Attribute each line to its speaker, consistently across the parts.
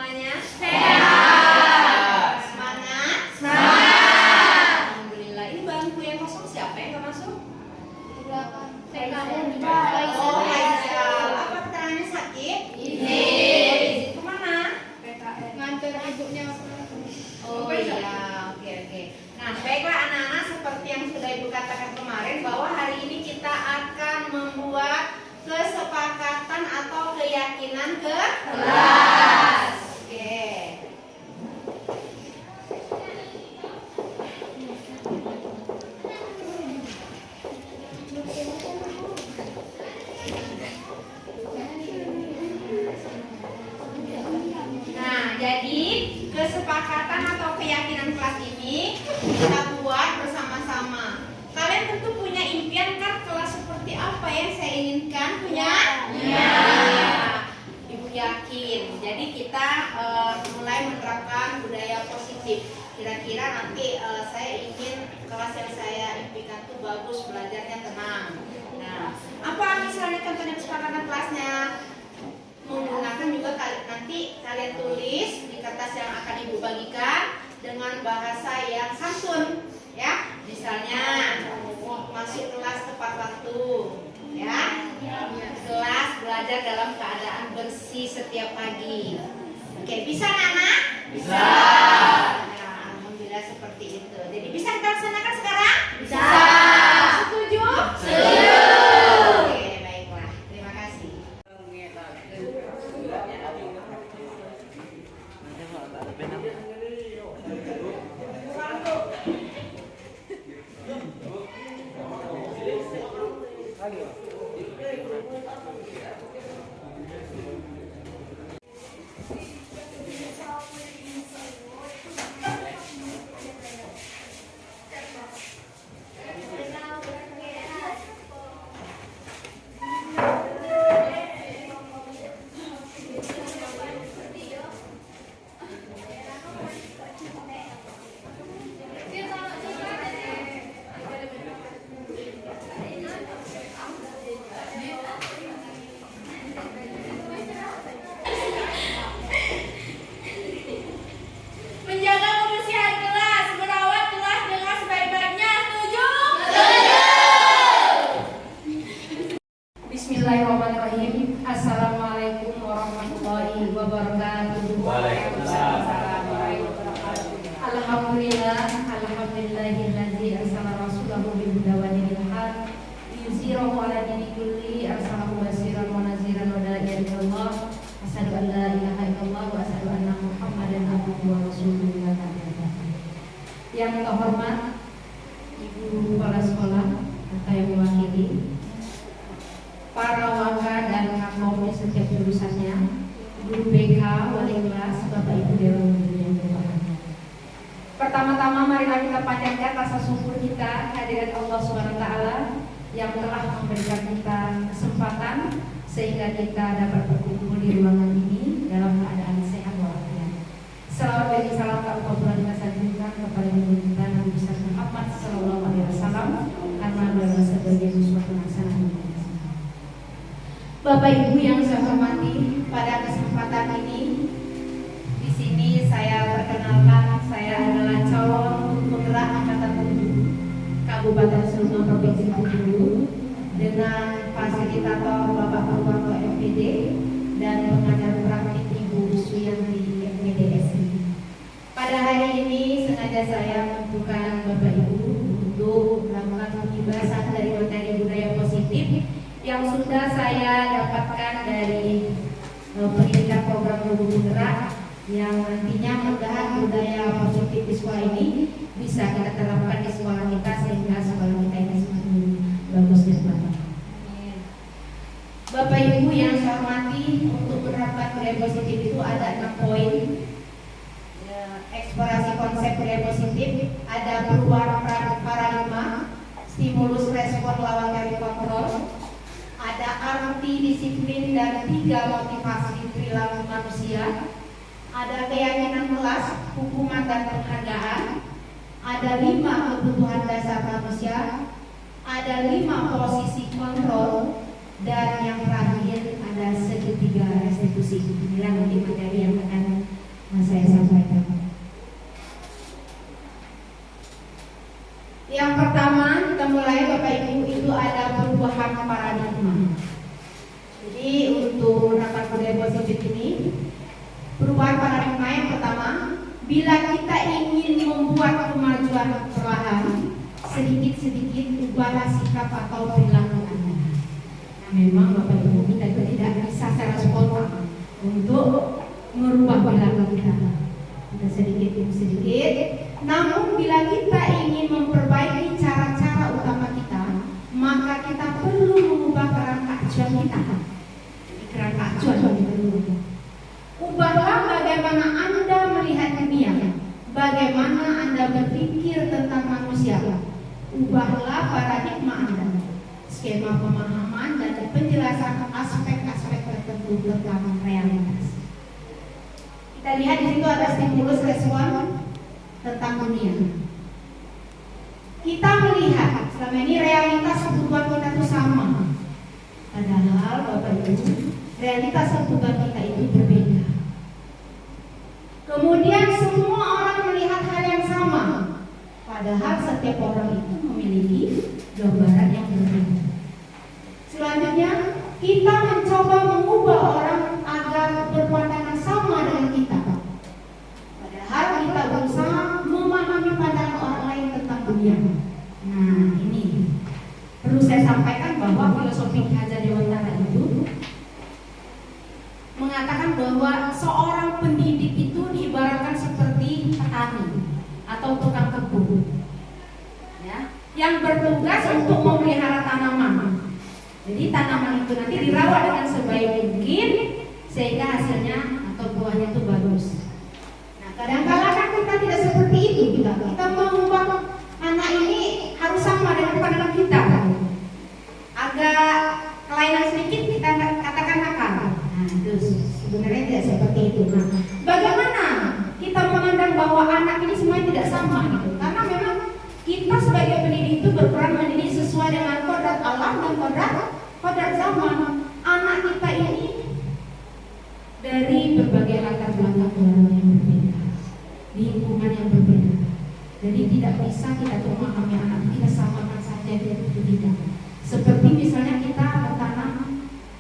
Speaker 1: semuanya? Sehat. Semangat? Semangat. Alhamdulillah. Ini bangku yang kosong siapa yang nggak masuk?
Speaker 2: Di belakang.
Speaker 1: Oh, Faisal. Apa keterangannya sakit? Izin. Kemana?
Speaker 2: Nganter ibunya.
Speaker 1: Oh iya, oke. Nah, baiklah anak-anak, seperti yang sudah Ibu katakan kemarin bahwa hari ini kita akan membuat kesepakatan atau keyakinan ke kelas. Oke. Nah, jadi kesepakatan atau keyakinan kelas ini kita buat bersama-sama. Kalian tentu punya impian kan kelas seperti apa yang saya inginkan? Punya? Ya. Ibu yakin. Jadi kita mulai menerapkan budaya positif. Kira-kira nanti saya ingin kelas yang saya impikan itu bagus, belajarnya tenang. Nah, apa misalnya contohnya kesepakatan kelasnya? Menggunakan juga nanti kalian tulis di kertas yang akan Ibu bagikan dengan bahasa yang santun, ya. Misalnya masuk kelas tepat waktu, ya. Kelas belajar dalam keadaan bersih setiap pagi. Oke, bisa Nana? Bisa. Nah, alhamdulillah seperti itu. Jadi bisa kita laksanakan sekarang? Bisa. Setuju? Setuju. Oke, baiklah. Terima kasih. Menjaga kebersihan kelas, merawat kelas dengan sebaik-baiknya. Setuju?
Speaker 3: Bismillahirrahmanirrahim. Assalamualaikum warahmatullahi wabarakatuh.
Speaker 4: Waalaikumsalam.
Speaker 3: Alhamdulillahilladzi arsala rasulahu bil huda wa dinil haq liyuzhirahu 'ala dini kulli arsalahu basyiran wa nadhiran wa da'iyan ilallah. Asyhadu an la ilaha illallah wa asyhadu anna Muhammadan abduhu wa rasuluhu. Yang terhormat Ibu Kepala Sekolah atau yang mewakili para waka dan kakor di setiap jurusannya, guru BK, wali kelas, Bapak Ibu Dewan Guru yang berbahagia. Pertama-tama marilah kita panjatkan rasa syukur kita kehadirat Allah SWT yang telah memberikan kita kesempatan sehingga kita dapat berkumpul di ruangan ini dalam keadaan sehat walafiat. Selawat dan salam tak kita sanjungkan kepada Ibu kita Nabi besar Muhammad Sallallahu Alaihi Wasallam karena beliau sebagai sesuatu hasanah. Bapak Ibu yang saya hormati, pada kesempatan ini di sini saya perkenalkan, saya adalah calon penggerak angkatan 7 Kabupaten Seruna Provinsi Bengkulu dengan fasilitator Bapak Purwanto FPD dan pengajar praktik Ibu Suyanti FPDSI. Pada hari ini sengaja saya menentukan Bapak Ibu untuk melakukan pembahasan dari materi budaya positif yang sudah saya dapatkan dari pendidikan program guru penggerak yang nantinya mudah-mudahan budaya positif di sekolah ini bisa kita terapkan di sekolah kita sehingga sekolah kita ini semakin bagus dan baik. Bapak Ibu yang saya hormati, untuk menerapkan budaya positif itu ada 6 poin. Eksplorasi konsep budaya positif, ada perubahan paradigma, stimulus respon lawan dari kontrol, ada arti disiplin dan 3 motivasi perilaku manusia, ada keyakinan kelas, hukuman dan penghargaan, ada 5 kebutuhan dasar manusia, ada 5 posisi kontrol, dan yang terakhir ada segitiga restitusi. Inilah materi yang akan bila kita ingin membuat kemajuan perlahan, sedikit-sedikit ubahlah sikap atau perilaku Anda. Nah, memang Bapak Ibu kita itu tidak bisa secara spontan untuk merubah perilaku kita. Kita sedikit demi sedikit. Namun bila kita ingin memperbaiki cara-cara utama kita, maka kita perlu mengubah keran acuan kita. Keran acuan kita dulu. Ubahlah bagaimana Anda melihat dunia, bagaimana Anda berpikir tentang manusia. Ubahlah paradigma Anda, skema pemahaman dan penjelasan aspek-aspek tertentu tentang realitas. Kita lihat di situ ada stimulus respon tentang dunia. Kita melihat selama ini realitas kebutuhan kita itu sama. Padahal Bapak Ibu, realitas kebutuhan kita itu berbeda. Kemudian semua orang melihat hal yang sama. Padahal setiap orang itu memiliki gambaran yang berbeda. Selanjutnya, kita mencoba mengubah orang agar berpandangan sama dengan kita. Padahal kita berusaha memahami pandangan orang lain tentang dunia. Nah, ini perlu saya sampaikan bahwa filosofi Ki Hajar Dewantara itu mengatakan bahwa seorang pendidik itu diibaratkan seperti petani atau tukang kebun, ya, yang bertugas untuk memelihara tanaman. Jadi tanaman itu nanti dirawat dengan sebaik mungkin sehingga hasilnya atau buahnya itu bagus. Nah, kadang-kadang kan kita tidak seperti itu juga. Kita mengubah anak ini harus sama dengan pandangan kita. Agak kelainan sedikit kita katakan nakal. Nah, itu sebenarnya tidak seperti itu. Nah, bagaimana kita memandang bahwa anak ini semuanya tidak sama gitu? Karena memang kita sebagai pendidik itu berperan mendidik sesuai dengan kodrat Allah dan kodrat zaman. Anak kita ini dari berbagai latar belakang keluarga yang berbeda, lingkungan yang berbeda. Jadi tidak bisa kita memahami anak kita samakan saja, itu tidak. Seperti misalnya kita bertanam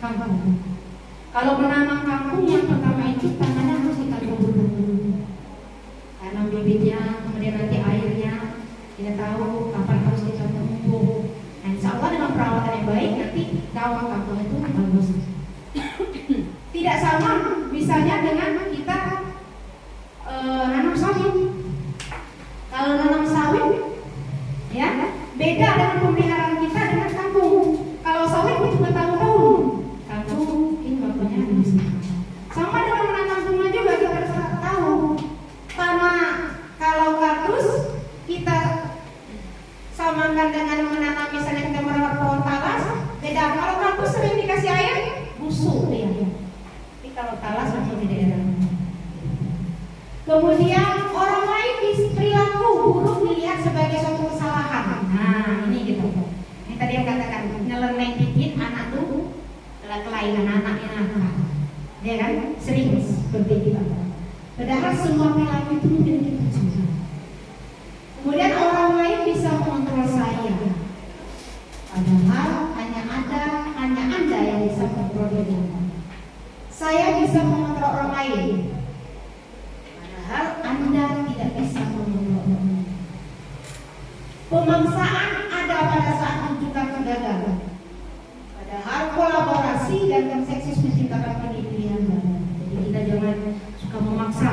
Speaker 3: kangkung. Kalau menanam kangkung yang pertama itu tanahnya harus kita kubur dulu. Tanam bibitnya, kemudian nanti airnya, kita tahu kapan harus kita tumbuh. Nah, insya Allah dengan perawatan yang baik nanti daun kangkung itu bagus. Tidak sama misalnya dengan kita nanam sawit. Kalau nanam sawit, ya beda dengan pemeliharaan kita dengan kangkung. Kalau sawit itu bertahun-tahun, kangkung ini waktunya habis. Sama dengan menanam bunga juga kita harus tahu. Karena kalau kaktus kita samakan dengan menanam, misalnya kita merawat pohon talas, beda. Kalau kaktus sering dikasih air, busuk dia. Tapi kalau talas langsung di daerah. Kemudian orang lain perilaku buruk dilihat sebagai suatu kesalahan. Nah, ini gitu. Ini tadi yang katakan nyeleneh dikit anak tuh kelainan anaknya nakal. Ya kan? Sering seperti itu. Padahal semua perilaku itu mungkin kita juga. Kemudian orang lain bisa mengontrol saya. Padahal hanya Anda yang bisa mengontrol diri. Saya bisa mengontrol orang lain. Padahal Anda tidak bisa mengontrol orang lain. Pemaksaan ada pada saat menunjukkan kegagalan. Padahal kolaborasi dan konsensus menciptakan pilihan baru. Jadi kita jangan suka memaksa,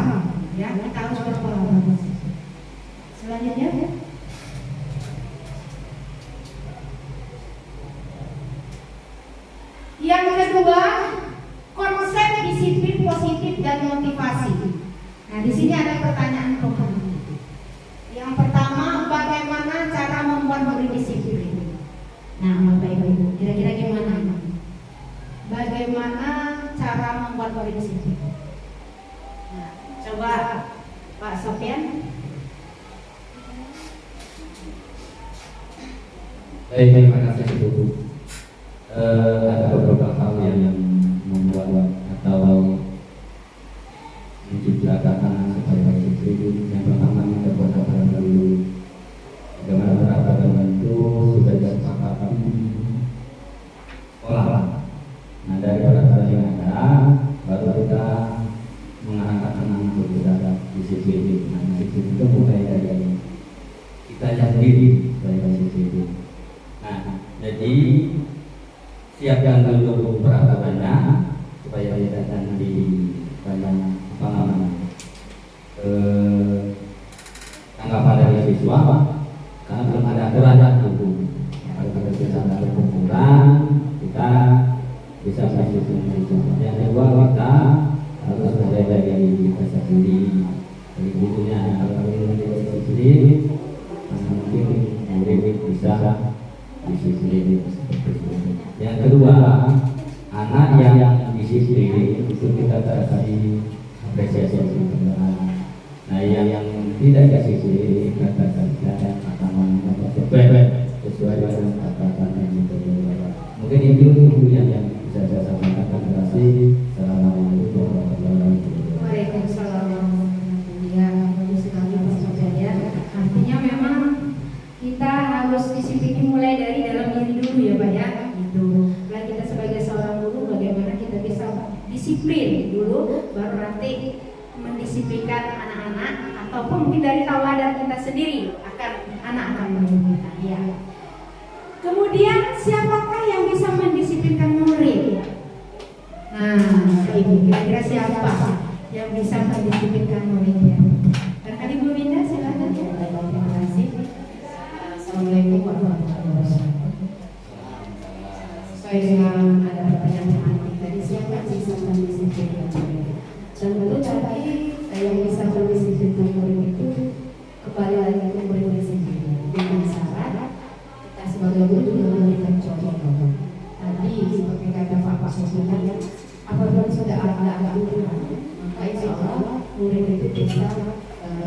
Speaker 3: ya. Kita harus berkolaborasi. Selanjutnya, yang kedua, konsep disiplin positif dan motivasi. Nah, di sini ada pertanyaan program. Yang pertama, bagaimana cara membuat murid disiplin? Nah, Bapak Ibu, kira-kira gimana? Bagaimana cara membuat murid disiplin? Nah, coba Pak Sofyan.
Speaker 4: Baik, terima kasih Ibu. Ada beberapa hal yang membuat atau menciptakan supaya disiplin. Yang pertama kita buat aturan dulu. Bagaimana aturan itu sudah disepakati olah. Nah, dari aturan yang ada, baru kita mengarahkan anak untuk berada disiplin. tidak disiplin kata-kata sesuai dengan kata-kata yang berbeda. Mungkin itu yang bisa saya sampaikan. Terima kasih. Assalamualaikum warahmatullahi wabarakatuh.
Speaker 3: Waalaikumsalam warahmatullahi wabarakatuh. Bagus sekali Pak Sofyan ya. Artinya memang kita harus disiplin mulai dari dalam diri dulu ya Pak ya. Itu. Nah, kita sebagai seorang guru bagaimana kita bisa disiplin dulu, baru nanti mendisiplinkan anak-anak ataupun mungkin dari tauladan kita sendiri akan anak-anak kita. Ya. Kemudian siapakah yang bisa mendisiplinkan murid? Nah, Ibu kira-kira siapa yang bisa mendisiplinkan muridnya? Barangkali Bu Winda silakan. Terima kasih. Assalamualaikum warahmatullahi wabarakatuh. Sesuai dengan ada pertanyaan tadi, siapa yang bisa mendisiplinkan murid? Dan tentu tadi yang bisa mendisiplinkan murid itu kembali lagi ke murid sendiri dengan syarat kita sebagai guru juga memberikan contoh. Tadi seperti kata Pak Sofyan, apabila sudah ada aturan, maka insya Allah murid itu bisa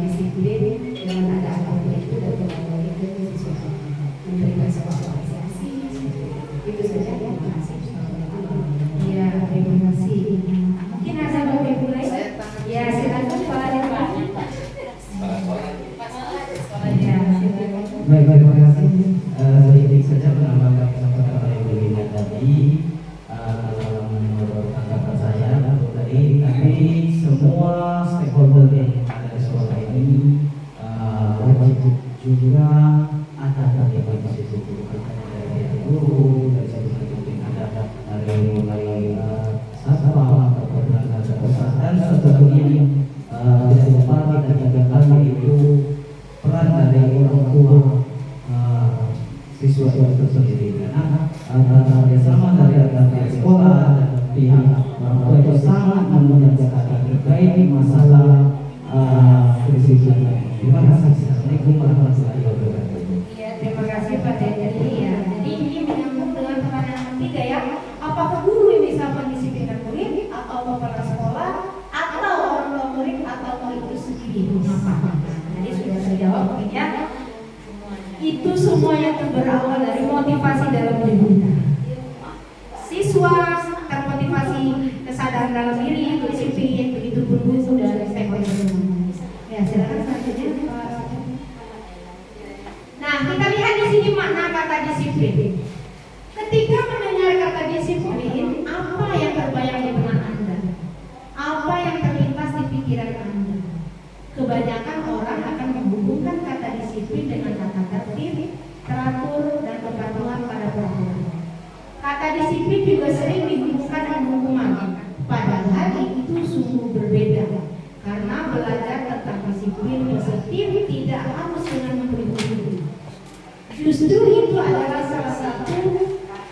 Speaker 3: disiplin dengan ada aturan itu dan kembali ke siswa memberikan sebuah apresiasi. Itu saja. Terima kasih. Ya, terima kasih. Mungkin ada Bapak Ibu lain? Ya, silakan Pak.
Speaker 4: Baik, terima kasih. Sedikit saja menambahkan kepada Ibu Lina tadi menurut tanggapan saya tadi semua stakeholder yang ada di sekolah ini wajib juga ada dari sisi guru, dari guru, dari sisi pendidik ada dari mulai satpam ataupun tenaga usaha dan satunya tidak lupa kita jaga itu peran dari orang tua siswa itu sendiri karena bersama dari sekolah dan pihak orang tua itu sangat menjaga terkait masalah kedisiplinan. Terima kasih. Assalamualaikum warahmatullahi wabarakatuh.
Speaker 3: Iya, terima kasih Pak Dedi. Ya, jadi ini menyambung dengan pertanyaan ketiga ya. Apakah guru yang bisa mendisiplinkan murid atau kepala sekolah atau orang tua murid atau murid itu sendiri? Jadi sudah saya jawab mungkin ya. Itu semuanya berawal dari motivasi dalam diri kita. Siswa termotivasi kesadaran dalam diri, disiplin, begitu pun guru dan stakeholder. Ya, silakan selanjutnya Pak. Nah, kita lihat di sini makna kata disiplin. Ketika mendengar kata disiplin, apa yang terbayang di benak Anda? Apa yang terlintas di pikiran Anda? Kebanyakan orang akan menghubungkan kata disiplin dengan kata tertib, teratur, dan kepatuhan pada peraturan. Kata disiplin juga sering dihubungkan dengan hukuman, padahal itu sungguh berbeda. Karena belajar tentang disiplin positif tidak harus dengan memberi hukum. Justru itu adalah salah satu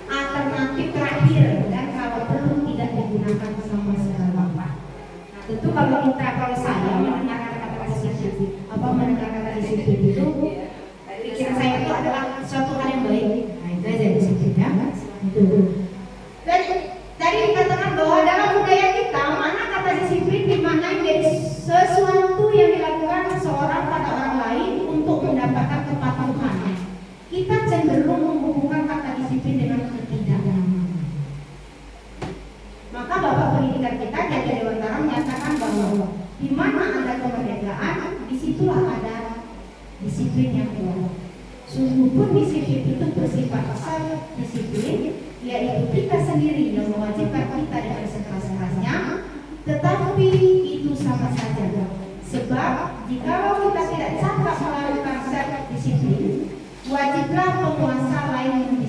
Speaker 3: alternatif terakhir dan kalau perlu tidak digunakan sama sekali. Nah, tentu kalau saya mendengar kata disiplin, mendengar kata disiplin itu, pikiran saya itu adalah suatu hal yang baik. Nah, itu aja disiplin ya. Itu. Dan tadi dikatakan bahwa dalam budaya kita makna kata disiplin dimaknai menjadi sesuatu yang dilakukan seorang pada orang lain untuk mendapatkan kepatuhan. Kita cenderung menghubungkan kata disiplin dengan ketidaknyamanan. Maka Bapak Pendidikan kita Jaja Dewantara menyatakan bahwa di mana ada kemerdekaan, disitulah ada disiplin yang kuat. Sungguh pun disiplin itu bersifat self disiplin, yaitu kita sendiri yang mewajibkan kita dengan sekeras-kerasnya, tetapi itu sama saja. Sebab jika kita tidak cakap melakukan self disiplin, wajiblah penguasa lain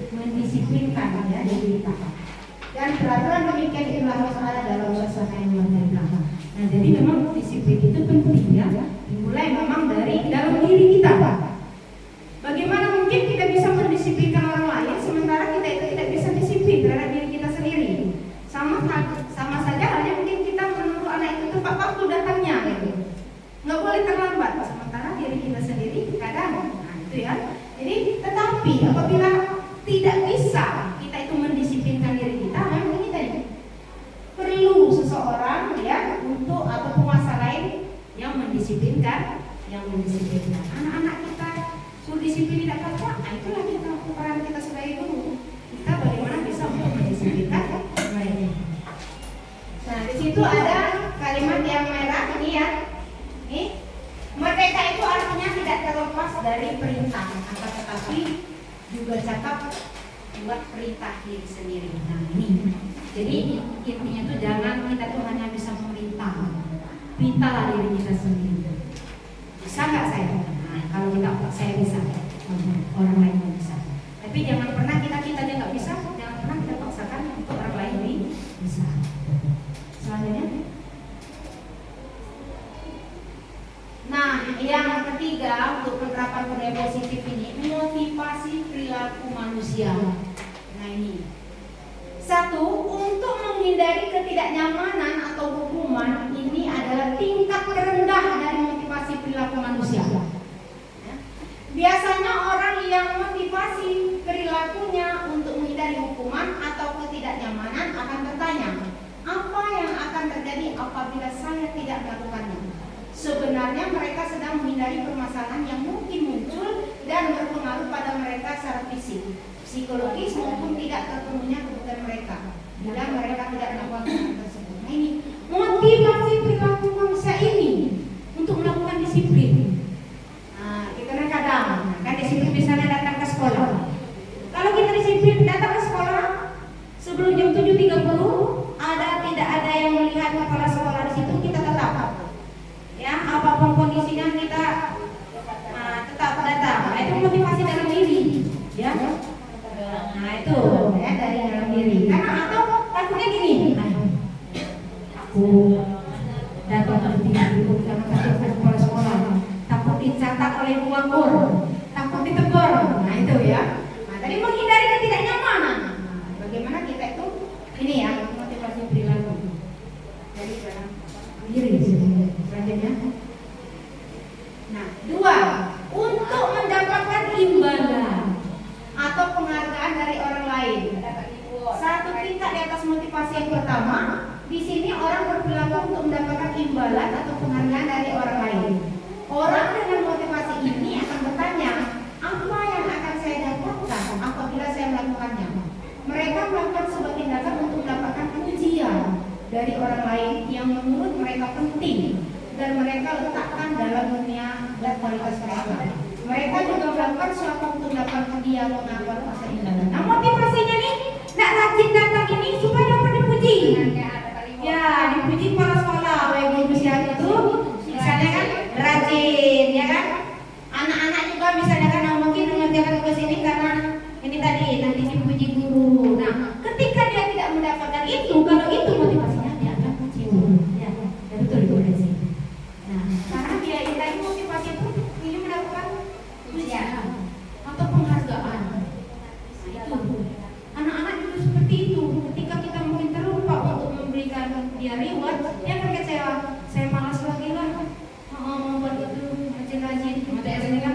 Speaker 3: mendisiplinkan ya diri kita. Dan peraturan demikian itulah ada dalam suasana yang merdeka. Nah, jadi memang disiplin itu penting ya. Dimulai memang dari dalam diri kita, Pak. Bagaimana mungkin kita bisa mendisiplinkan orang lain sementara kita itu tidak bisa disiplin terhadap diri kita sendiri? Sama saja halnya mungkin kita menuntut anak itu tepat waktu datangnya gitu. Nggak boleh terlambat, sementara diri kita sendiri kadang. Nah, itu ya. Jadi tetapi apabila tidak bisa kita itu mendisiplinkan diri kita, memang ini tadi perlu seseorang ya untuk atau penguasa lain yang mendisiplinkan yang mendisiplinkan. Anak-anak kita suruh disiplin tidak kerja, nah itulah kita peran kita sebagai guru. Kita bagaimana bisa untuk mendisiplinkan mereka. Nah di situ ada kalimat yang merah ini ya. Nih, merdeka itu artinya tidak terlepas dari perintah, akan tetapi juga cakap buat perintah diri sendiri. Nah ini, jadi intinya tuh jangan kita tuh hanya bisa perintahlah diri kita sendiri. Bisa nggak saya? Nah, kalau kita saya bisa, orang lain nggak bisa. Tapi jangan pernah kita aja nggak bisa, jangan pernah kita paksakan untuk orang lain bisa. Selanjutnya. Nah, yang ketiga untuk penerapan budaya positif ini motivasi perilaku manusia. Nah ini. Satu, untuk menghindari ketidaknyamanan atau hukuman ini adalah tingkat terendah dari motivasi perilaku manusia. Biasanya orang yang motivasi perilakunya untuk menghindari hukuman atau ketidaknyamanan akan bertanya, apa yang akan terjadi apabila saya tidak melakukannya? Sebenarnya mereka sedang menghindari permasalahan yang mungkin muncul dan berpengaruh pada mereka secara fisik, psikologis maupun tidak terpenuhnya kebutuhan mereka bila mereka tidak melakukan hal tersebut. Nah ini motivasi perilaku manusia ini untuk melakukan disiplin. Nah kita kadang kan disiplin misalnya datang ke sekolah. Kalau kita disiplin datang ke sekolah sebelum jam 7.30 tidak ada yang melihat kepala sekolah di situ, kita tetap ya apapun kondisinya kita tetap datang. Nah itu motivasi dalam diri ya. Nah itu ya dari dalam diri. Karena atau takutnya gini, aku datang tertidur karena takut ke kepala sekolah, takut dicatat oleh Bu Anggur, takut ditegur. Nah itu ya. Nah tadi menghindari ketidaknyamanan. Bagaimana kita itu ini ya motivasi perilaku dari dalam diri. Selanjutnya. Nah dua, untuk mendapatkan imbalan atau penghargaan dari orang lain. Satu tingkat di atas motivasi yang pertama, di sini orang berperilaku untuk mendapatkan imbalan atau penghargaan dari orang lain. Orang dengan motivasi ini akan bertanya, apa yang akan saya dapatkan apabila saya melakukannya? Mereka melakukan sebuah tindakan untuk mendapatkan pujian dari orang lain yang menurut mereka penting dan mereka letakkan dalam dunia dan kualitas mereka. Mereka juga melakukan suatu untuk mendapatkan hadiah pengakuan rasa imbalan. Nah motivasinya nih, nak rajin datang ini supaya dapat dipuji. Ya dipuji para sekolah, guru siang itu, misalnya kan rajin, ya kan. Anak-anak juga misalnya kan mungkin mengerjakan tugas ini karena ini tadi nanti dipuji guru. Nah ketika dia tidak mendapatkan itu, kalau itu motivasinya dia akan kecewa. Ya betul itu dari sini. Nah karena dia tadi motivasi itu ingin mendapatkan pujian atau penghargaan. Nah itu anak-anak juga seperti itu. Ketika kita mungkin terlupa untuk memberikan dia reward, dia akan kecewa. Saya malas lagi lah membuat itu rajin-rajin. Ini kan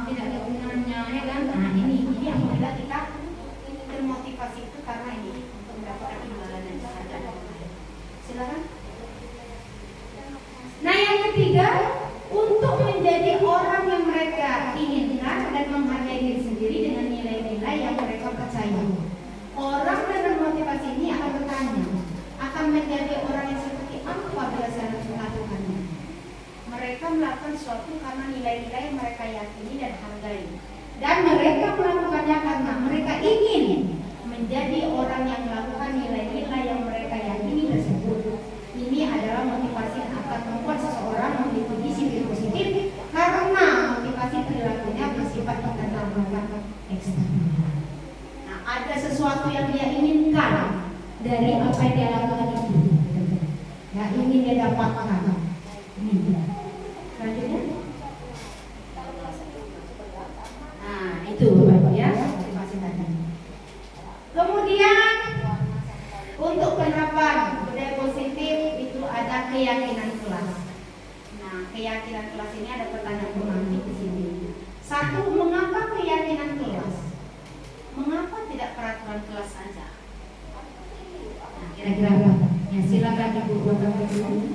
Speaker 3: tidak ada gunanya, ya kan? Nah ini apabila kita termotivasi itu karena ini untuk mendapatkan imbalan dan penghargaan. Silakan. Nah yang ketiga, untuk menjadi orang yang mereka inginkan dan menghargai diri sendiri dengan nilai-nilai yang mereka percaya. Orang dengan motivasi ini akan bertanya, akan menjadi orang yang seperti apa bila saya melakukannya? Mereka melakukan sesuatu karena nilai-nilai yang mereka yakini dan hargai. Dan mereka melakukannya karena mereka ingin menjadi orang yang melakukan nilai-nilai yang mereka yakini tersebut. Ini adalah motivasi yang akan membuat seseorang memiliki disiplin positif karena motivasi perilakunya bersifat internal bukan eksternal. Nah, ada sesuatu yang dia inginkan dari apa yang dia lakukan itu. Yang ingin dia dapatkan. Selanjutnya. Nah, itu Bapak ya, motivasi tadi. Kemudian untuk penerapan budaya positif itu ada keyakinan kelas. Nah, keyakinan kelas ini ada pertanyaan pemantik di sini. Satu, mengapa keyakinan kelas? Mengapa tidak peraturan kelas saja? Nah, kira-kira apa? Ya, silakan Ibu buat dulu.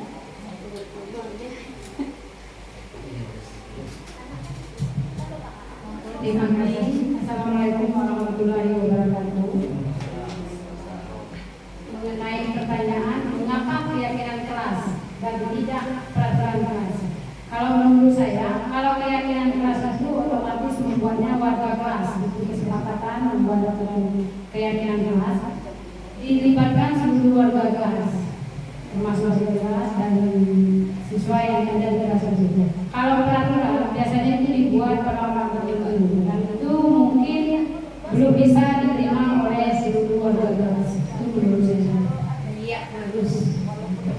Speaker 3: Terima kasih. Assalamualaikum warahmatullahi wabarakatuh. Mengenai pertanyaan mengapa keyakinan kelas dan tidak peraturan kelas. Kalau menurut saya, kalau keyakinan kelas itu otomatis membuatnya warga kelas. Itu kesepakatan membuat keyakinan kelas dilibatkan seluruh warga kelas, termasuk kelas dan siswa yang ada di kelas tersebut. Kalau peraturan biasanya itu dibuat orang-orang tertentu dan itu mungkin belum bisa diterima oleh seluruh warga kelas. Itu menurut saya. Iya, bagus.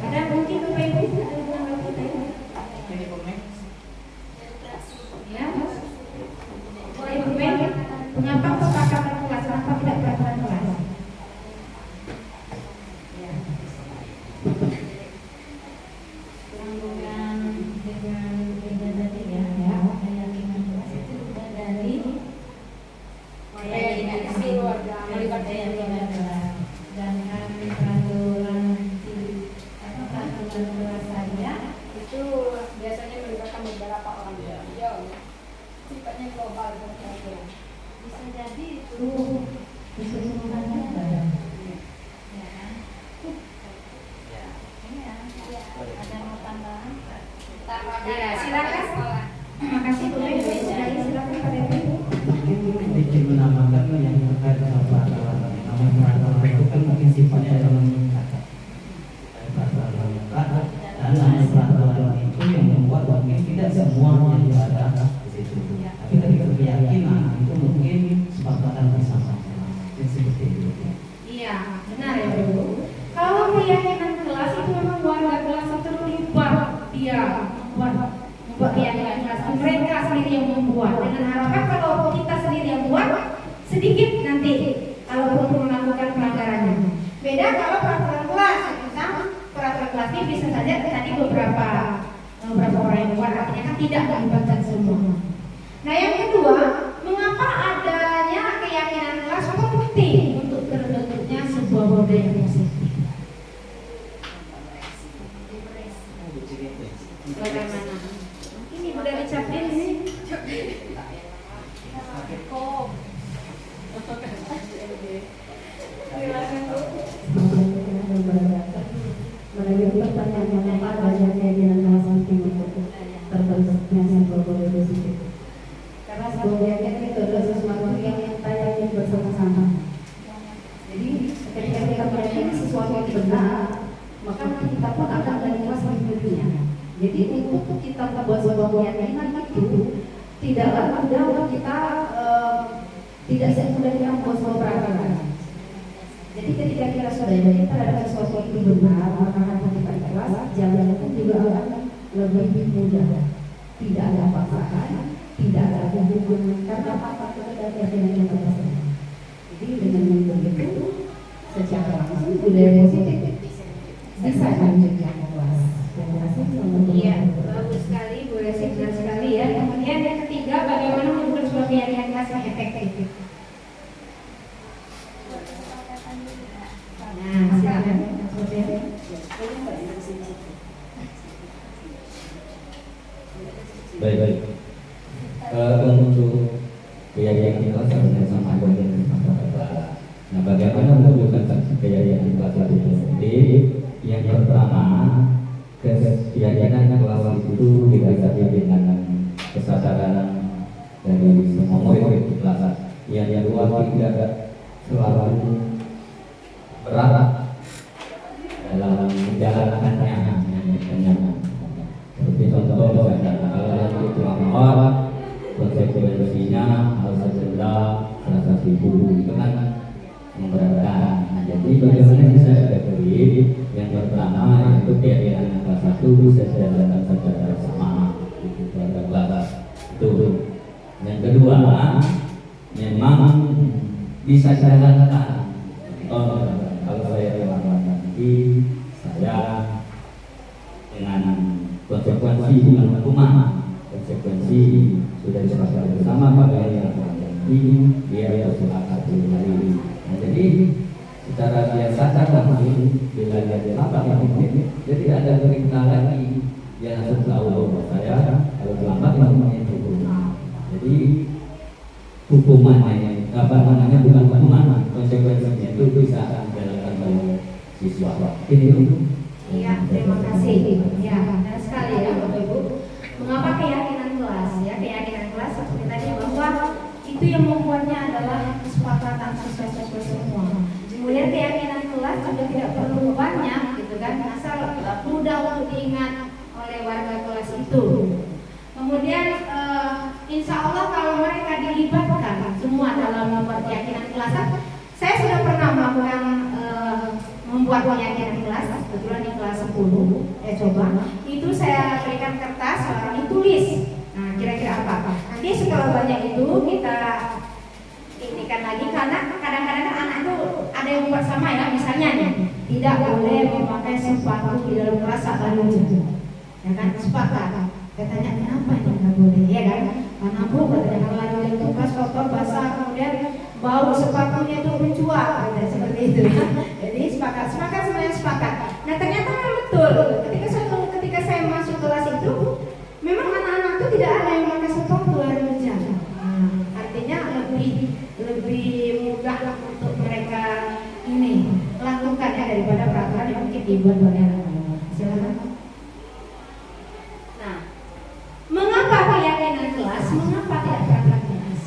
Speaker 3: Ada mungkin Bapak Ibu ada yang mau bertanya? Ya. Boleh bertanya? Mengapa kesepakatan kelas? Kenapa tidak peraturan kelas? Ya. Sambungan dengan tadi ya, keyakinan kelas itu sudah dari keyakinan keluarga, melibatkan keluarga dan peraturan kelas saja
Speaker 2: Itu biasanya melibatkan beberapa orang. Ya, sifatnya global.
Speaker 3: bisa jadi itu keseluruhannya ada. Ya kan? Ada mau tambahan? Ya, silakan. Terima kasih Bu Mei. Silakan Pak Dewi.
Speaker 4: Izin menambahkan yang terkait dengan peraturan. Namun peraturan itu kan mungkin sifatnya adalah mengikat. Peraturan mengikat dan namanya peraturan itu yang membuat mungkin tidak semua yang ada di situ. Tapi ketika keyakinan itu mungkin sepakatan bersama. Seperti itu.
Speaker 3: Iya, benar ya Bu. Kalau keyakinan kelas itu memang warga kelas itu terlibat, dia membuat keyakinan kelas. Mereka sendiri yang membuat. Dengan harapan kalau kita sendiri yang buat, sedikit nanti kalau perlu melakukan pelanggarannya. Beda kalau peraturan kelas, misalnya peraturan kelas ini bisa saja tadi beberapa orang yang buat, artinya kan tidak melibatkan semua. Nah yang kedua, mengapa adanya keyakinan kelas itu penting untuk terbentuknya sebuah budaya yang positif? Bagaimana? Ini udah dicapai ini.
Speaker 5: Mengenai pertanyaan mengapa adanya keyakinan kelas penting untuk terbentuknya sebuah budaya positif. Karena sebuah keyakinan itu adalah sesuatu yang kita yakini bersama-sama. Jadi ketika kita meyakini sesuatu yang benar, maka kita pun akan mengikhlas mengikutinya. Jadi untuk kita membuat sebuah keyakinan itu tidaklah mudah untuk kita tidak semudah kita membuat sebuah peraturan. Jadi ketika kita sudah yakin terhadap sesuatu itu benar, maka hati kita ikhlas, jalan pun juga akan lebih mudah. Tidak ada paksaan, tidak ada hubungan karena apa kepada keyakinan yang kita sendiri. Jadi dengan begitu, secara langsung budaya positif bisa menjadi luas.
Speaker 3: Iya, bagus sekali, Bu Resi, benar sekali ya. Kemudian yang ketiga, bagaimana membuat sebuah keyakinan kelas yang efektif? Nah, silakan.
Speaker 6: Baik. Untuk keyakinan kelas sebenarnya sama dengan kelas. Nah, bagaimana mewujudkan keyakinan kelas itu sendiri? Yang pertama, keyakinan kelas itu didasari dengan kesadaran dari semua murid di kelas. Yang kedua, tidak selalu berat dalam menjalankannya. Seperti contoh misalnya kalau yang itu amat konsekuensinya harus denda 100.000 itu kan memberatkan. Nah, jadi bagaimana bisa diketahui? Yang pertama yaitu keyakinan kelas 1 bisa dijalankan secara sama pada kelas itu. Yang kedua memang bisa dijalankan. Kalau saya melakukan nanti saya dengan konsekuensi bukan hukuman, konsekuensi sudah disepakati bersama pada yang jadi dia harus melakukan hari. Nah, jadi secara biasa mungkin bila dia terlambat mungkin jadi ada perintah lagi dia langsung tahu bahwa saya kalau terlambat namanya itu. Jadi hukumannya bukan hukuman, konsekuensinya itu bisa dijalankan oleh siswa. Ini
Speaker 3: Iya, terima kasih. Ya, benar sekali ya Bapak Ibu. Mengapa keyakinan kelas? Ya, keyakinan kelas seperti tadi bahwa itu yang membuatnya adalah kesepakatan siswa-siswa semua. Kemudian keyakinan kelas juga tidak perlu banyak, gitu kan? Asal mudah untuk diingat oleh warga kelas itu. Kemudian insya Allah kalau mereka dilibatkan semua dalam membuat keyakinan kelas, saya sudah pernah melakukan membuat keyakinan kelas, kebetulan di kelas 10, coba itu saya berikan kertas, ditulis. Nah, kira-kira apa? Nanti setelah banyak itu kita inikan lagi, karena kadang-kadang kan anak itu ada yang membuat sama ya, misalnya nih, tidak boleh memakai sepatu di dalam kelas saat belajar, ya kan, sepatu. Katanya kenapa ini nggak boleh, ya kan? Karena bu, katanya kalau lagi dalam kelas kotor basah, kemudian bau sepatunya itu mencuat, seperti itu. Jadi sepakat semuanya sepakat. Nah ternyata memang betul. Ketika saya masuk kelas itu, memang anak-anak itu tidak ada yang pakai sepatu hari kerja. Artinya lebih mudah untuk mereka ini lakukan ya daripada peraturan yang mungkin dibuat oleh anak-anak. Silakan. Nah, mengapa keyakinan kelas? Mengapa tidak peraturan kelas?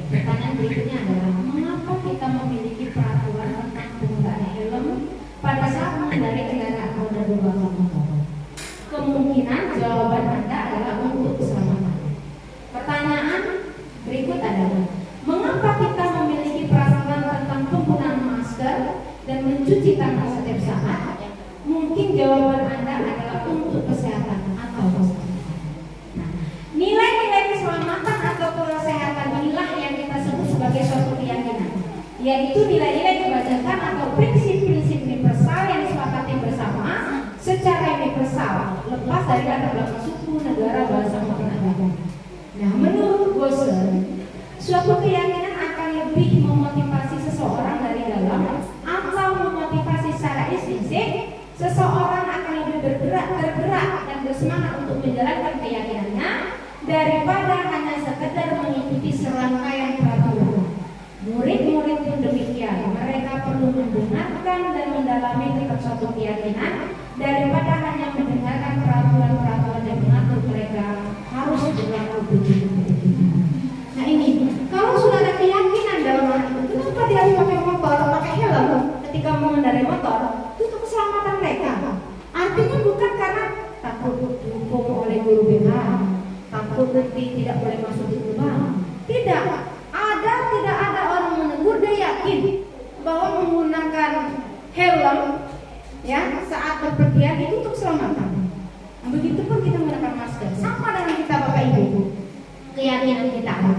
Speaker 3: Pertanyaan berikutnya adalah mengapa kita memiliki peraturan tentang penggunaan helm pada saat mengendarai kendaraan roda 2 motor? Kemungkinan jawaban Anda adalah untuk keselamatan. Pertanyaan berikut adalah mengapa kita memiliki peraturan tentang penggunaan masker dan mencuci tangan setiap saat? Mungkin jawaban Anda adalah untuk kesehatan atau keselamatan. Nah, nilai-nilai keselamatan atau kesehatan inilah yang kita sebut sebagai suatu keyakinan, yaitu nilai-nilai kebajikan atau prinsip-prinsip universal yang disepakati bersama secara universal, lepas dari latar belakang suku, negara, bahasa maupun agama. Nah, menurut Gosser, suatu keyakinan akan lebih memotivasi seseorang dari dalam atau memotivasi secara intrinsik. Seseorang akan lebih tergerak dan bersemangat untuk menjalankan keyakinannya daripada hanya sekedar mengikuti serangkaian peraturan. Murid-murid pun demikian, mereka perlu mendengarkan dan mendalami tentang suatu keyakinan daripada hanya mendengarkan peraturan-peraturan yang mengatur mereka harus berlaku begitu. Nah ini, kalau sudah ada keyakinan dalam hal itu, kenapa dia harus pakai motor, pakai helm ketika mengendarai motor? Itu untuk keselamatan mereka. Artinya bukan karena takut dihukum oleh guru BK, takut nanti tidak boleh masuk di lubang. Tidak ada orang menegur, dia yakin bahwa menggunakan helm ya saat berpergian itu untuk keselamatan. Nah, begitupun kita menggunakan masker. Sama dengan kita Bapak Ibu, keyakinan kita kan,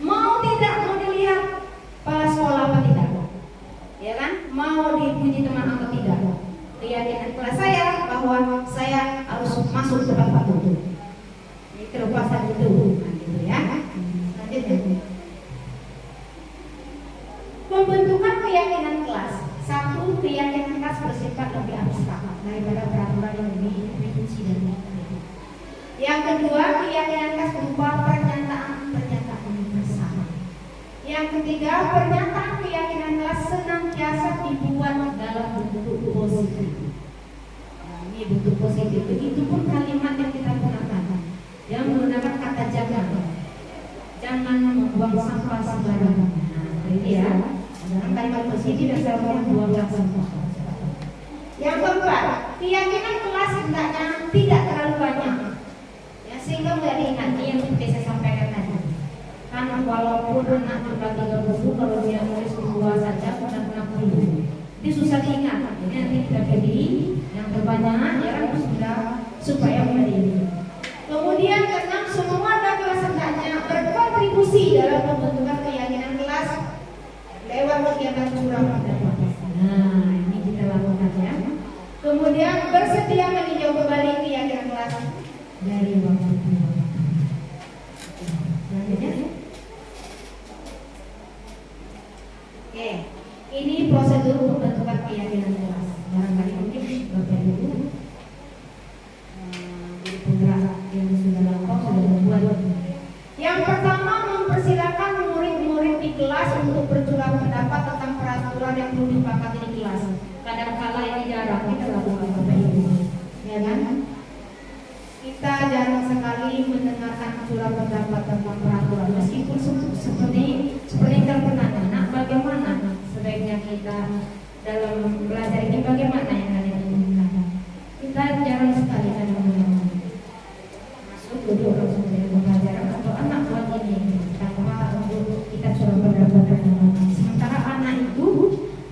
Speaker 3: mau tidak mau dilihat kepala sekolah apa tidak, ya kan, mau dipuji teman atau tidak. Keyakinan kelas saya bahwa saya harus masuk tepat waktu. Ini kelupasan itu, nah, gitu ya. Selanjutnya, pembentukan keyakinan kelas. Satu, keyakinan kelas bersifat lebih abstrak daripada peraturan yang lebih rinci dan konkret. Yang kedua, keyakinan kelas berupa pernyataan universal. Yang ketiga, pernyataan keyakinan kelas senantiasa dibuat dalam bentuk positif. Nah, ini bentuk positif. Itu pun kalimat yang kita gunakan, yang menggunakan kata jangan membuang sampah sembarangan. Nah, ini ya. Dalam kalimat positif dan selalu membuang sampah. Yang keempat, keyakinan kelas hendaknya tidak terlalu banyak, ya, sehingga mudah diingat. Yang seperti saya sampaikan tadi. Karena walaupun anak berbagi 3 buku, kalau dia nulis 2 saja benar-benar buku, itu susah diingat. Jadi nanti kita pilih yang terbanyak, ya kan, supaya mudah diingat. Kemudian keenam, semua warga kelas hendaknya berkontribusi dalam pembentukan keyakinan kelas lewat kegiatan curang pendapat. Nah, ini kita lakukan ya. Kemudian bersedia meninjau kembali keyakinan kelas dari waktu ke waktu. Selanjutnya, oke, ini prosedur pembentukan keyakinan kelas. Barangkali mungkin Bapak Ibu jadi penggerak yang sudah lampau sudah membuat. Yang pertama, mempersilakan murid kita jarang sekali mendengarkan curah pendapat tentang peraturan, meskipun seperti terpernah. Bagaimana sebaiknya kita dalam belajar ini, bagaimana yang kalian inginkan? Kita jarang sekali masuk duduk langsung dari pembelajaran atau anak buat ini tanpa untuk kita curah pendapat. Sementara anak itu,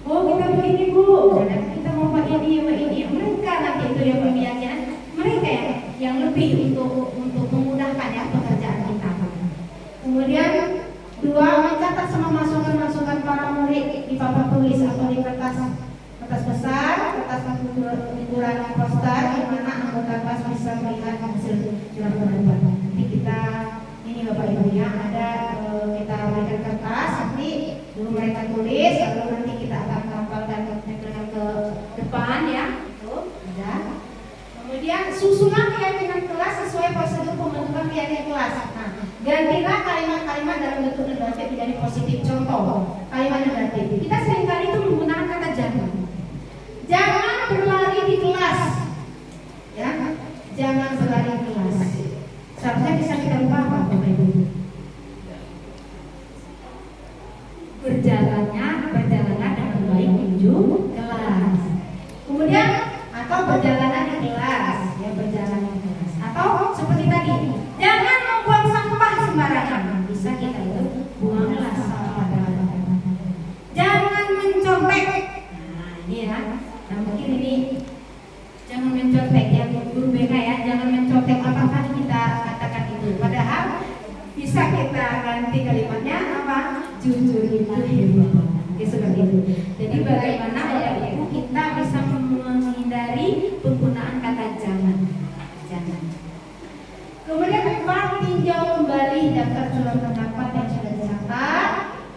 Speaker 3: oh kita begini bu, dan kita mau buat ini, mereka nanti itu yang berkeyakinan, mereka yang lebih untuk memudahkan ya pekerjaan kita. Kemudian dua, mencatat semua masukan-masukan para murid di papan tulis atau di kertas besar, kertas ukuran poster, di mana anggota kelas bisa melihat hasil curah pendapat. Nanti kita ini Bapak Ibu ya, ada kita berikan kertas, nanti dulu mereka tulis, lalu nanti kita akan tempelkan ke depan ya, itu ada. Kemudian susunan keyakinan kelas sesuai prosedur pembentukan keyakinan kelas. Nah, gantilah kalimat-kalimat dalam bentuk negatif menjadi positif. Contoh, kalimat negatif. Kita seringkali itu menggunakan kata jangan. Jangan berlari di kelas. Ya, jangan berlari di kelas. Seharusnya bisa kita ubah apa, Bapak Ibu? Berjalannya dengan baik menuju kelas. Kemudian atau perjalanan di kelas, ya perjalanan di kelas. Atau seperti tadi, jangan membuang sampah sembarangan. Bisa kita itu buanglah sampah. Jangan mencontek. Nah ini ya, nah mungkin ini jangan mencontek ya, guru BK ya, jangan mencontek. Apakah kita katakan itu? Padahal bisa kita ganti kalimatnya apa? Jujur itu hebat. Ya, seperti itu. Jadi bagaimana Bapak Ibu kita bisa menghindari penggunaan kata jangan. Kemudian tinjau kembali daftar curah pendapat yang sudah dicatat.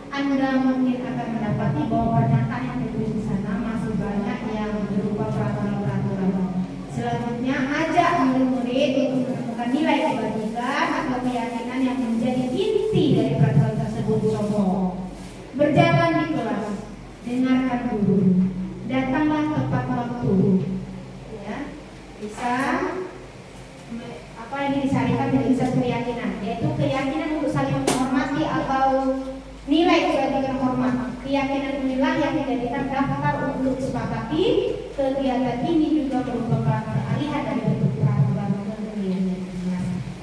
Speaker 3: Anda mungkin akan mendapati bahwa pernyataan yang ditulis di sana masih banyak yang berupa peraturan-peraturan. Selanjutnya ajak murid-murid untuk menemukan nilai kebaikan atau keyakinan yang menjadi inti dari peraturan tersebut. Contoh, berjalan di kelas, dengarkan guru, datanglah tepat waktu. Ya, bisa apa ini disarikan menjadi satu keyakinan, yaitu keyakinan untuk saling menghormati atau nilai kebaikan hormat. Keyakinan inilah yang dijadikan daftar untuk disepakati. Kegiatan ini juga merupakan peralihan dari bentuk peraturan ke keyakinan.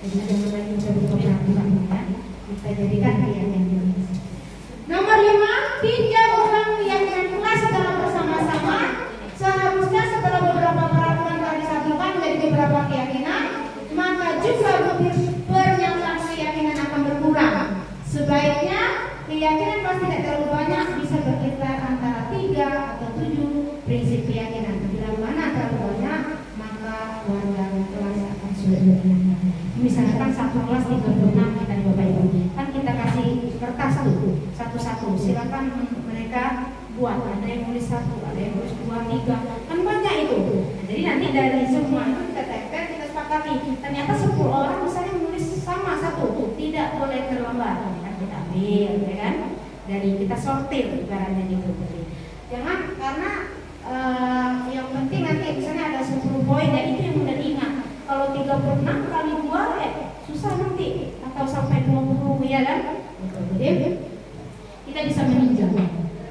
Speaker 3: Jadi jangan lagi bentuk peraturan ya, kita jadikan keyakinan. Nomor 5, tinjau ulang keyakinan kelas secara bersama-sama. Seharusnya setelah beberapa peraturan telah disatukan menjadi beberapa keyakinan, maka jumlah pernyataan keyakinan akan berkurang. Sebaiknya keyakinan kelas tidak terlalu banyak, bisa berkisar antara 3 atau 7 prinsip keyakinan. Bila mana terlalu banyak, maka warga kelas akan sulit. Misalkan satu kelas 36 kita di Bapak Ibu, kan kita kasih kertas tuh satu-satu. Silakan mereka buat, ada yang nulis 1, ada yang nulis 2, 3, kan banyak itu. Nah, jadi nanti dari semua itu kita tempel, kita sepakati. Ternyata 10 orang misalnya menulis sama satu, tidak boleh terlambat. Kan kita ambil, ya kan? Dari kita sortir ibaratnya gitu. Jangan karena yang penting nanti misalnya ada 10 poin dan itu yang mudah diingat. Kalau 36 kali 2 susah nanti, atau sampai 20 ya kan? Jadi kita bisa meninjau.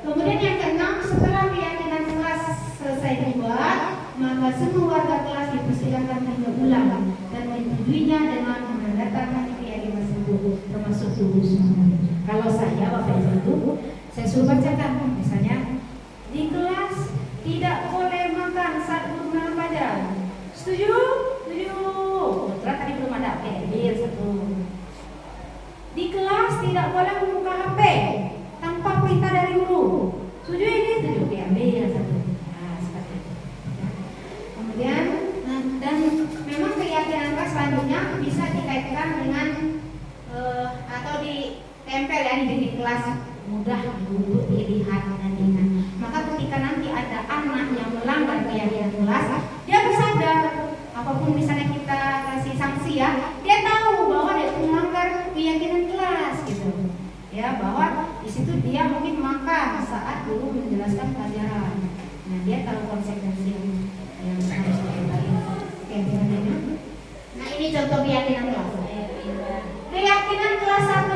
Speaker 3: Kemudian yang keenam, setelah keyakinan kelas selesai dibuat, maka semua warga kelas dipersilakan menilai ulang dan menyetujuinya dengan menandatangani keyakinan tersebut, termasuk guru semua. Kalau saya Bapak Ibu, saya suruh bacakan, misalnya di kelas tidak boleh makan saat guru menahan pelajaran. Setuju? Setuju. Kebetulan tadi belum ada, oke, ambil 1. Di kelas tidak boleh membuka HP tanpa perintah dari guru. Setuju ini? Setuju. Oke, ambil 1. Nah, seperti itu. Kemudian, dan memang keyakinan kelas selanjutnya bisa dikaitkan dengan atau ditempel ya di kelas, mudah untuk dilihat dan diingat. Maka ketika nanti ada anak yang melanggar keyakinan kelas, dia bersadar. Apapun misalnya kita kasih sanksi ya, dia tahu bahwa dia melanggar keyakinan kelas gitu. Ya, bahwa di situ dia mungkin makan saat guru menjelaskan pelajaran. Nah, dia tahu konsekuensi yang harus diperhatikan. Oke, nah ini
Speaker 1: Ini contoh keyakinan kelas. Keyakinan kelas 1.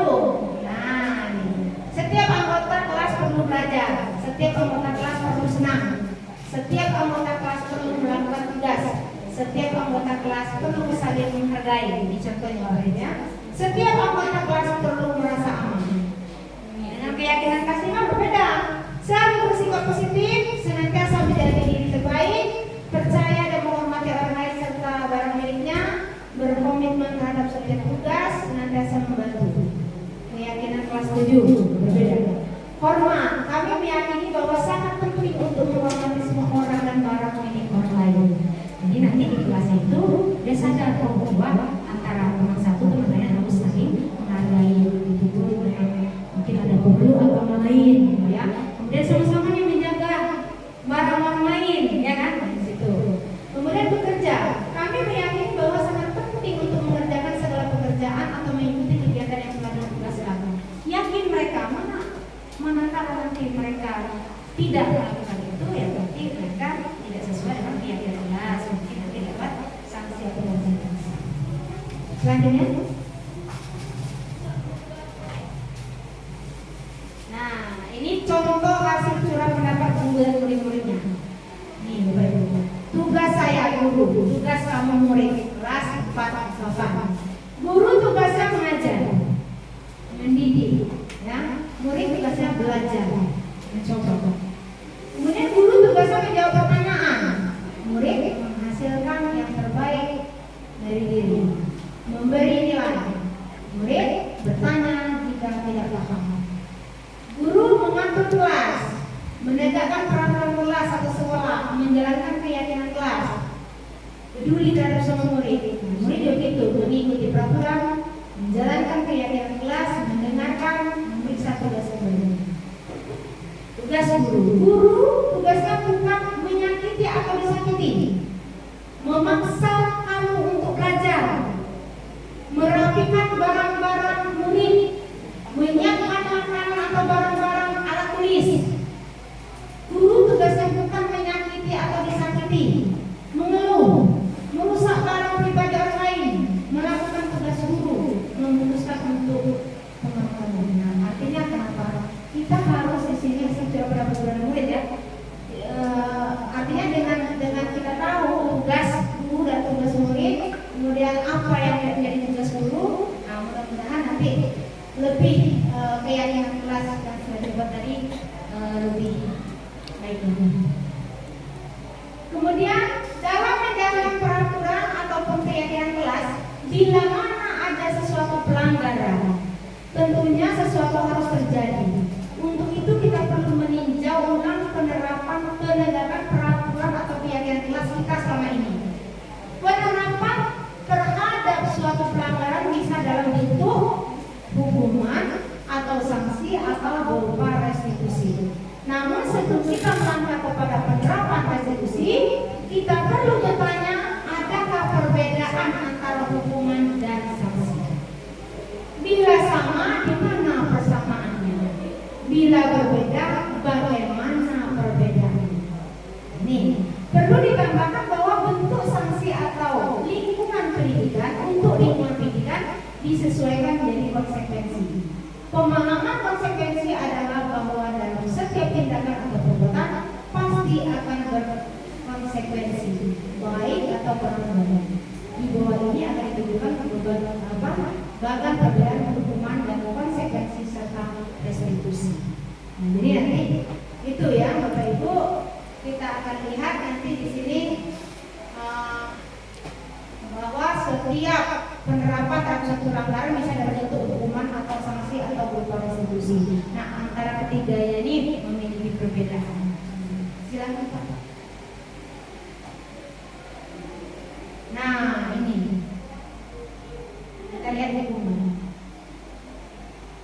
Speaker 1: Nah, ini. Setiap anggota kelas perlu belajar. Setiap anggota kelas perlu senang. Setiap anggota kelas perlu melakukan tugas. Setiap anggota kelas perlu saling menghargai. Ini contohnya ya. Setiap anggota kelas perlu merasa aman. Dengan keyakinan kelas 5 berbeda. Selalu bersikap positif, senantiasa menjadi diri terbaik, percaya dan menghormati orang lain serta barang miliknya, berkomitmen terhadap setiap tugas, senantiasa membantu. Keyakinan kelas 7 berbeda. Hormat, kami meyakini bahwa sangat penting untuk menghormati semua orang dan barang milik orang lain. Jadi nanti di kelas itu dia sadar bahwa antara teman satu teman lain harus saling menghargai, mungkin ada perlu agama lain, ya. Kemudian sama-sama menjaga barang orang lain, ya kan? Di situ. Kemudian bekerja, kami meyakini bahwa sangat penting untuk mengerjakan segala pekerjaan atau mengikuti kegiatan yang telah ditugaskan. Yakin mereka manakala nanti mereka tidak melakukan itu, ya berarti mereka tidak sesuai dengan keyakinan kelas, mungkin nanti dapat sanksi atau pemberhentian. Selanjutnya, nah ini contoh hasil surat pendapat unggulan murid-muridnya. Nih Bapak Ibu, tugas saya guru, tugas kamu murid kelas 4-8. Guru tugasnya mengajar, mendidik, ya. Murid tugasnya belajar, mencoba. Kemudian guru tugasnya menjawab pertanyaan, murid menghasilkan yang terbaik dari diri, memberi nilai, murid bertanya jika tidak paham. Guru mengatur kelas, menegakkan peraturan kelas atau sekolah, menjalankan keyakinan kelas, peduli terhadap semua murid. Murid juga itu mengikuti peraturan, menjalankan keyakinan kelas, mendengarkan, memeriksa tugas murid. Tugas guru tugasnya bukan menyakiti atau disakiti, memaksa kamu untuk belajar, merapikan barang-barang murid, menyiapkan makanan atau barang-barang alat tulis. Guru tugasnya bukan menyakiti atau disakiti, mengeluh, merusak barang pribadi orang lain, melakukan tugas guru, memutuskan untuk pengakuan. Artinya kenapa? Kita harus di sini sejauh berapa bulan murid ya. Artinya dengan kita tahu tugas guru dan tugas murid, kemudian apa yang menjadi tugas guru, nah mudah-mudahan nanti lebih keyakinan kelas yang sudah dibuat tadi lebih baik. Kemudian dalam menjalankan peraturan ataupun keyakinan kelas, bila mana ada sesuatu pelanggaran, tentunya sesuatu harus terjadi. Untuk itu kita perlu meninjau ulang penerapan penegakan peraturan atau keyakinan kelas kita selama ini. Penerapan terhadap suatu pelanggaran bisa dalam bentuk hukuman atau sanksi atau berupa restitusi. Namun sebelum kita melangkah kepada penerapan restitusi, kita perlu bertanya, adakah perbedaan antara hukuman dan sanksi? Bila sama, di mana persamaannya? Bila berbeda, bagaimana perbedaannya? Nih, perlu ditambahkan bahwa bentuk sanksi atau lingkungan pendidikan untuk lingkungan pendidikan disesuaikan menjadi konsekuensi. Pemahaman konsekuensi adalah bahwa dalam setiap tindakan atau perbuatan pasti akan berkonsekuensi, baik atau kurang. Di bawah ini akan ditunjukkan bagan perbedaan hukuman dan konsekuensi serta restitusi. Nah, jadi nanti itu ya Bapak Ibu, kita akan lihat nanti di sini bahwa setiap penerapan terhadap suatu pelanggaran bisa dalam bentuk hukuman atau sanksi atau berupa restitusi. Nah, antara ketiganya ini memiliki perbedaan. Silakan Pak. Nah, ini kita lihat hukuman.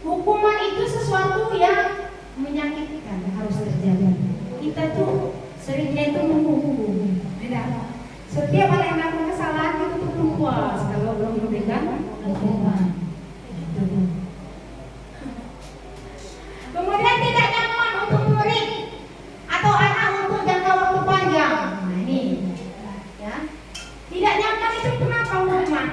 Speaker 1: Hukuman itu sesuatu yang menyakitkan, harus terjadi. Kita tuh seringnya itu menghukum. Tidak. Setiap orang yang melakukan kesalahan itu tuh puas kalau belum memberikan hukuman. Kemudian tidak nyaman untuk murid atau anak untuk jangka waktu panjang. Nah ini, ya. Tidak nyaman itu kenapa hukuman?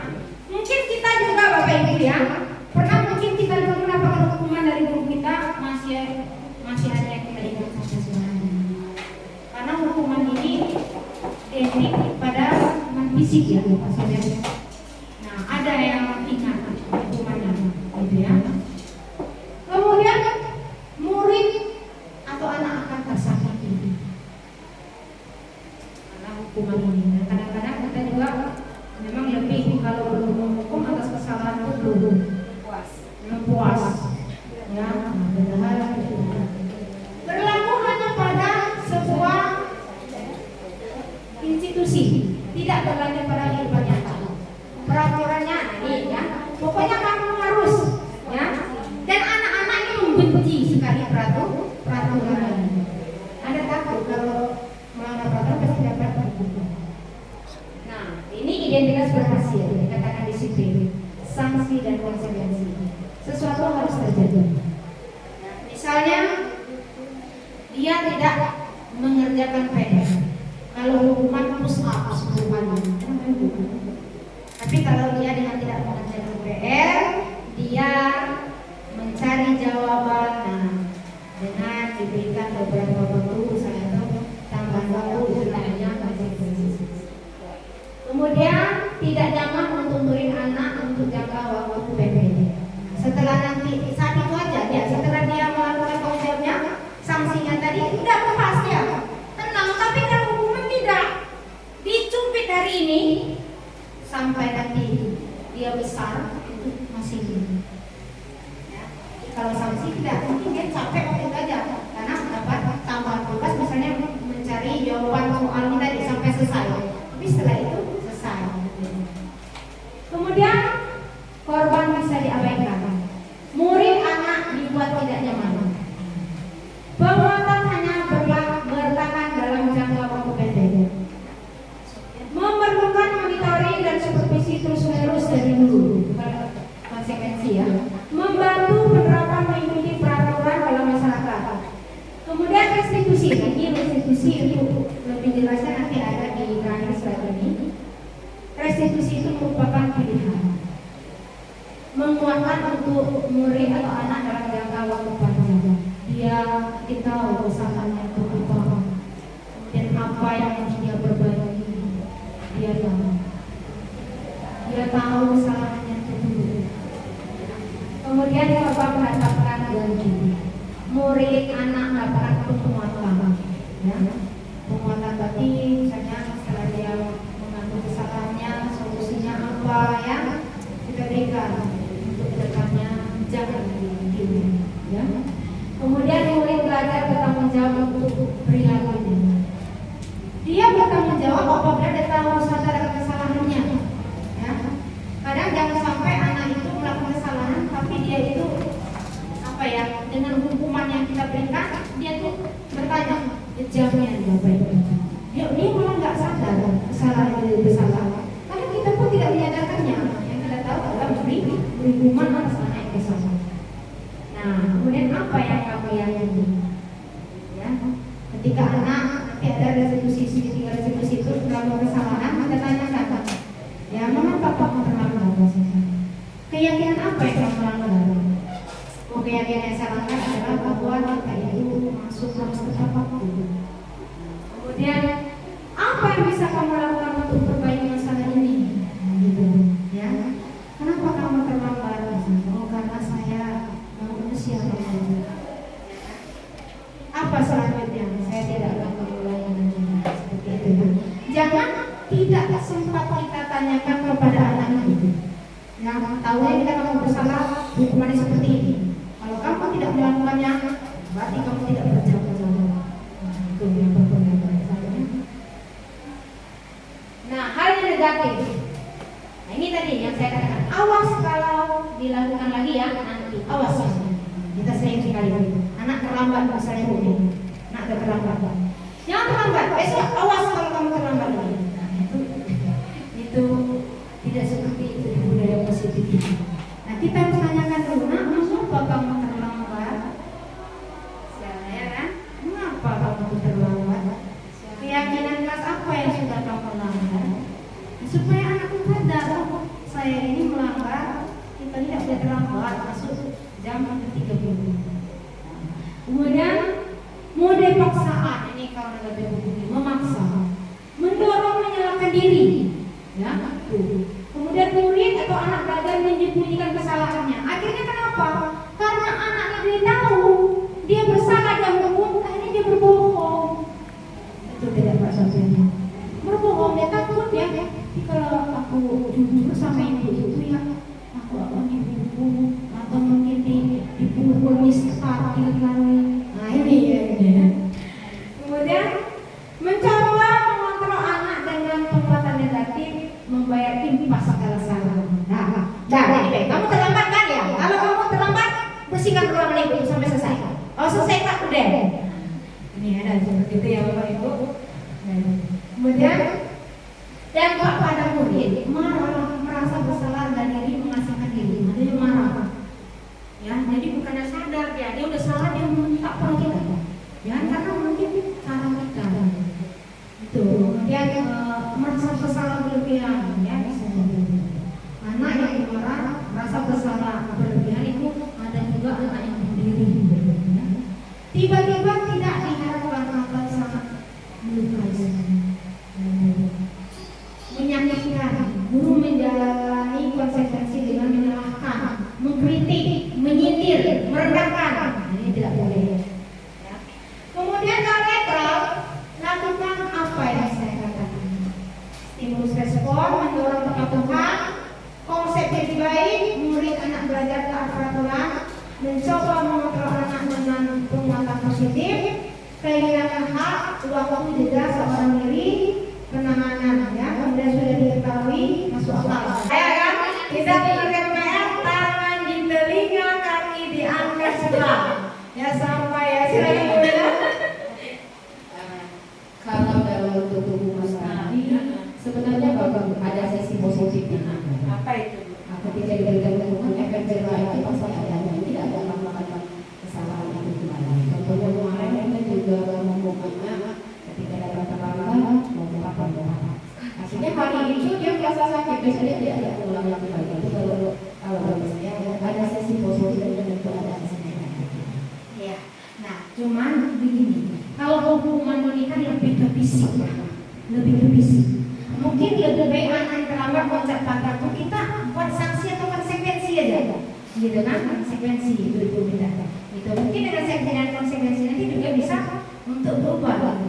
Speaker 3: puas. Ya, padahal berlaku hanya pada sebuah institusi, tidak berlaku pada kehidupan nyata. Peraturannya ini ya, pokoknya kamu harus ya. Dan anak-anak ini membenci sekali peraturan. Anda takut kalau melanggar peraturan pasti dapat hukuman. Nah, ini identitas berhasil, dikatakan disiplin, sanksi dan konsekuensi. Sesuatu harus terjadi. Misalnya dia tidak mengerjakan PR. Kalau hukuman push up 10 kali. Tapi kalau dia dengan tidak mengerjakan PR, dia mencari jawaban. Nah, dengan diberikan beberapa waktu, misalnya tambah waktu itu namanya konsekuensi. Kemudian tidak jangan mentunturin anak untuk jangka waktu PPD. Setelah nanti saat itu aja ya, setelah dia melakukan tanggung jawabnya, sanksinya tadi udah lepas ya, tenang. Tapi kalau hukuman tidak, dicubit hari ini sampai nanti dia besar itu masih gini. Ya. Kalau sanksi tidak, mungkin dia capek waktu itu aja karena dapat tambahan tugas, misalnya mencari jawaban soal ini tadi sampai selesai. Tapi setelah itu selesai. Kemudian korban bisa diabaikan. Murid anak dibuat tidak nyaman. Penguatan hanya bertahan dalam jangka waktu pendek. Memerlukan monitoring dan supervisi terus-menerus dari dulu. Konsekuensi ya. Membantu penerapan mengikuti peraturan dalam masyarakat. Kemudian restitusi. Ini restitusi itu lebih jelasnya nanti ada di terakhir slide ini. Restitusi itu merupakan pilihan. Menguatkan untuk murid atau anak dalam jangka waktu panjang. Dia tahu kesalahannya itu apa dan apa yang harus dia perbaiki. Dia tahu kesalahannya itu dulu. Kemudian korban mendapatkan janji. Murid anak mendapatkan penguatan. Ya. Penguatan tadi misalnya setelah dia mengaku kesalahannya, solusinya apa ya kita berikan. Depannya jangan diulang, ya. Kemudian murid belajar bertanggung jawab untuk perilakunya. Dia bertanggung jawab apabila dia tahu sadar akan kesalahannya. Ya. Kadang jangan sampai anak itu melakukan kesalahan, tapi dia itu apa ya, dengan hukuman yang kita berikan, dia tuh bertanya jamnya dia malah nggak sadar kesalahan itu bersalah. Karena kita pun tidak menyadarkannya. Yang kita tahu adalah hukuman atas anak yang bersalah. Nah, kemudian apa yang kamu yakini? Ya, ketika anak nanti ada restitusi itu melakukan kesalahan, kita tanyakan, ya mengapa kamu terlambat? Keyakinan apa yang kamu melanggar? Keyakinan yang saya langgar adalah bahwa kita itu masuk harus tepat waktu. Kemudian apa yang bisa kamu lakukan untuk memperbaiki masalah ini? Gitu, ya. Kenapa kamu terlambat? Oh, karena saya mau usia kamu. Apa selanjutnya? Saya tidak akan mengulangi lagi seperti itu. Jangan tidak sempat kita tanyakan kepada anak itu. Yang tahu kita kamu bersalah, hukumannya seperti ini. Kalau kamu tidak melakukannya, berarti kamu tidak berjawab. Itu yang berpengaruh. Nah, hal yang negatif. Nah, ini tadi yang saya katakan. Awas kalau dilakukan lagi ya nanti. Awas. Kita sering sekali. Anak terlambat misalnya hukum. Anak terlambat. Jangan terlambat. Besok awas kalau kamu terlambat lagi. Nah, itu tidak seperti itu di budaya positif itu. Nah, kita harus tanyakan dulu. Nah, mengapa kamu terlambat? Ya kan? Mengapa kamu terlambat? Keyakinan kelas apa yang sudah kamu langgar? Supaya anakku sadar, saya ini melanggar, kita tidak boleh terlambat masuk jam 3:30. Kemudian mode paksaan ini kalau lebih begini, memaksa, mendorong menyalahkan diri, ya. Kemudian murid atau anak belajar menyembunyikan kesalahannya. Akhirnya kenapa? Karena anak lebih tahu dia bersalah dan hukum, akhirnya dia berbohong. Itu tidak maksudnya. Berbohong dia takut ya. Kalau aku jujur sama ibu itu ya, aku akan deh. Ini ada seperti itu ya Bapak Ibu. Kemudian dan kalau ada murid marah, merasa bersalah dan diri mengasihkan diri, ada yang marah. Ya, jadi bukannya sadar dia udah salah, dia minta pada kita. Ya, karena mungkin cara kita. Itu. Kemudian merasa bersalah berlebihan, ya bisa jadi. Anak yang marah, merasa bersalah berlebihan itu ada juga anak yang berdiri. Ya. Tiba-tiba tidak diharapkan akan sangat melukai, menyakitkan. Guru menjalani konsekuensi dengan menyalahkan, mengkritik, menyindir, merendahkan. Ini tidak boleh. Ya. Kemudian kalau netral, lakukan apa yang saya katakan. Stimulus respon, mendorong kepatuhan, konsep yang baik, murid anak belajar taat peraturan, mencoba mengontrol anak dengan penguatan positif, kehilangan hak, waktu jeda seorang diri, penanganan, ya, kemudian sudah diketahui masuk akal. Ya kan? Kita mengerjakan PR, tangan di telinga, kaki diangkat sebelah. Ya sampai ya silakan boleh.
Speaker 5: Kalau dalam tubuh Mas tadi sebenarnya bagus ada sisi positifnya.
Speaker 2: Apa itu?
Speaker 5: Ketika diberikan hukuman efek jerah itu pasti ada, tidak ada melakukan kesalahan itu gimana. Contohnya kemarin kita juga menghukumnya ketika dapat terlambat mau berapa doa. Akhirnya hari itu dia merasa sakit, biasanya dia tidak ulang lagi. Itu kalau bagusnya ada sesi positif dan itu ada sesi negatif.
Speaker 3: Ya. Nah, cuman begini. Kalau hukuman ini kan lebih ke fisik, lebih ke fisik. Mungkin lebih baik anak terlambat loncat pagar itu kita buat sanksi atau konsekuensi aja, gitu kan? Konsekuensi itu beda. Itu mungkin dengan sanksi dan konsekuensi nanti juga bisa untuk berubah.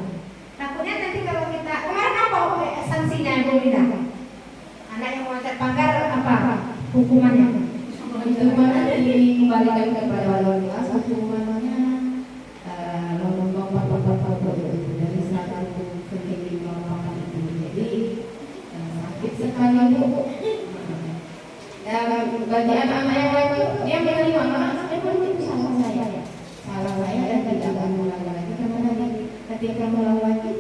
Speaker 3: Takutnya nanti kalau kita kemarin apa sanksinya yang berbeda? Anak yang loncat pagar apa hukumannya?
Speaker 5: Itu mana dikembalikan kepada wali kelas hukumannya dari 1 ke 5 itu. Jadi sakit sekali Bu. Dan bagi anak-anak yang lain dia menerima itu salah saya dan tidak akan mengulang lagi karena nanti ketika mengulang lagi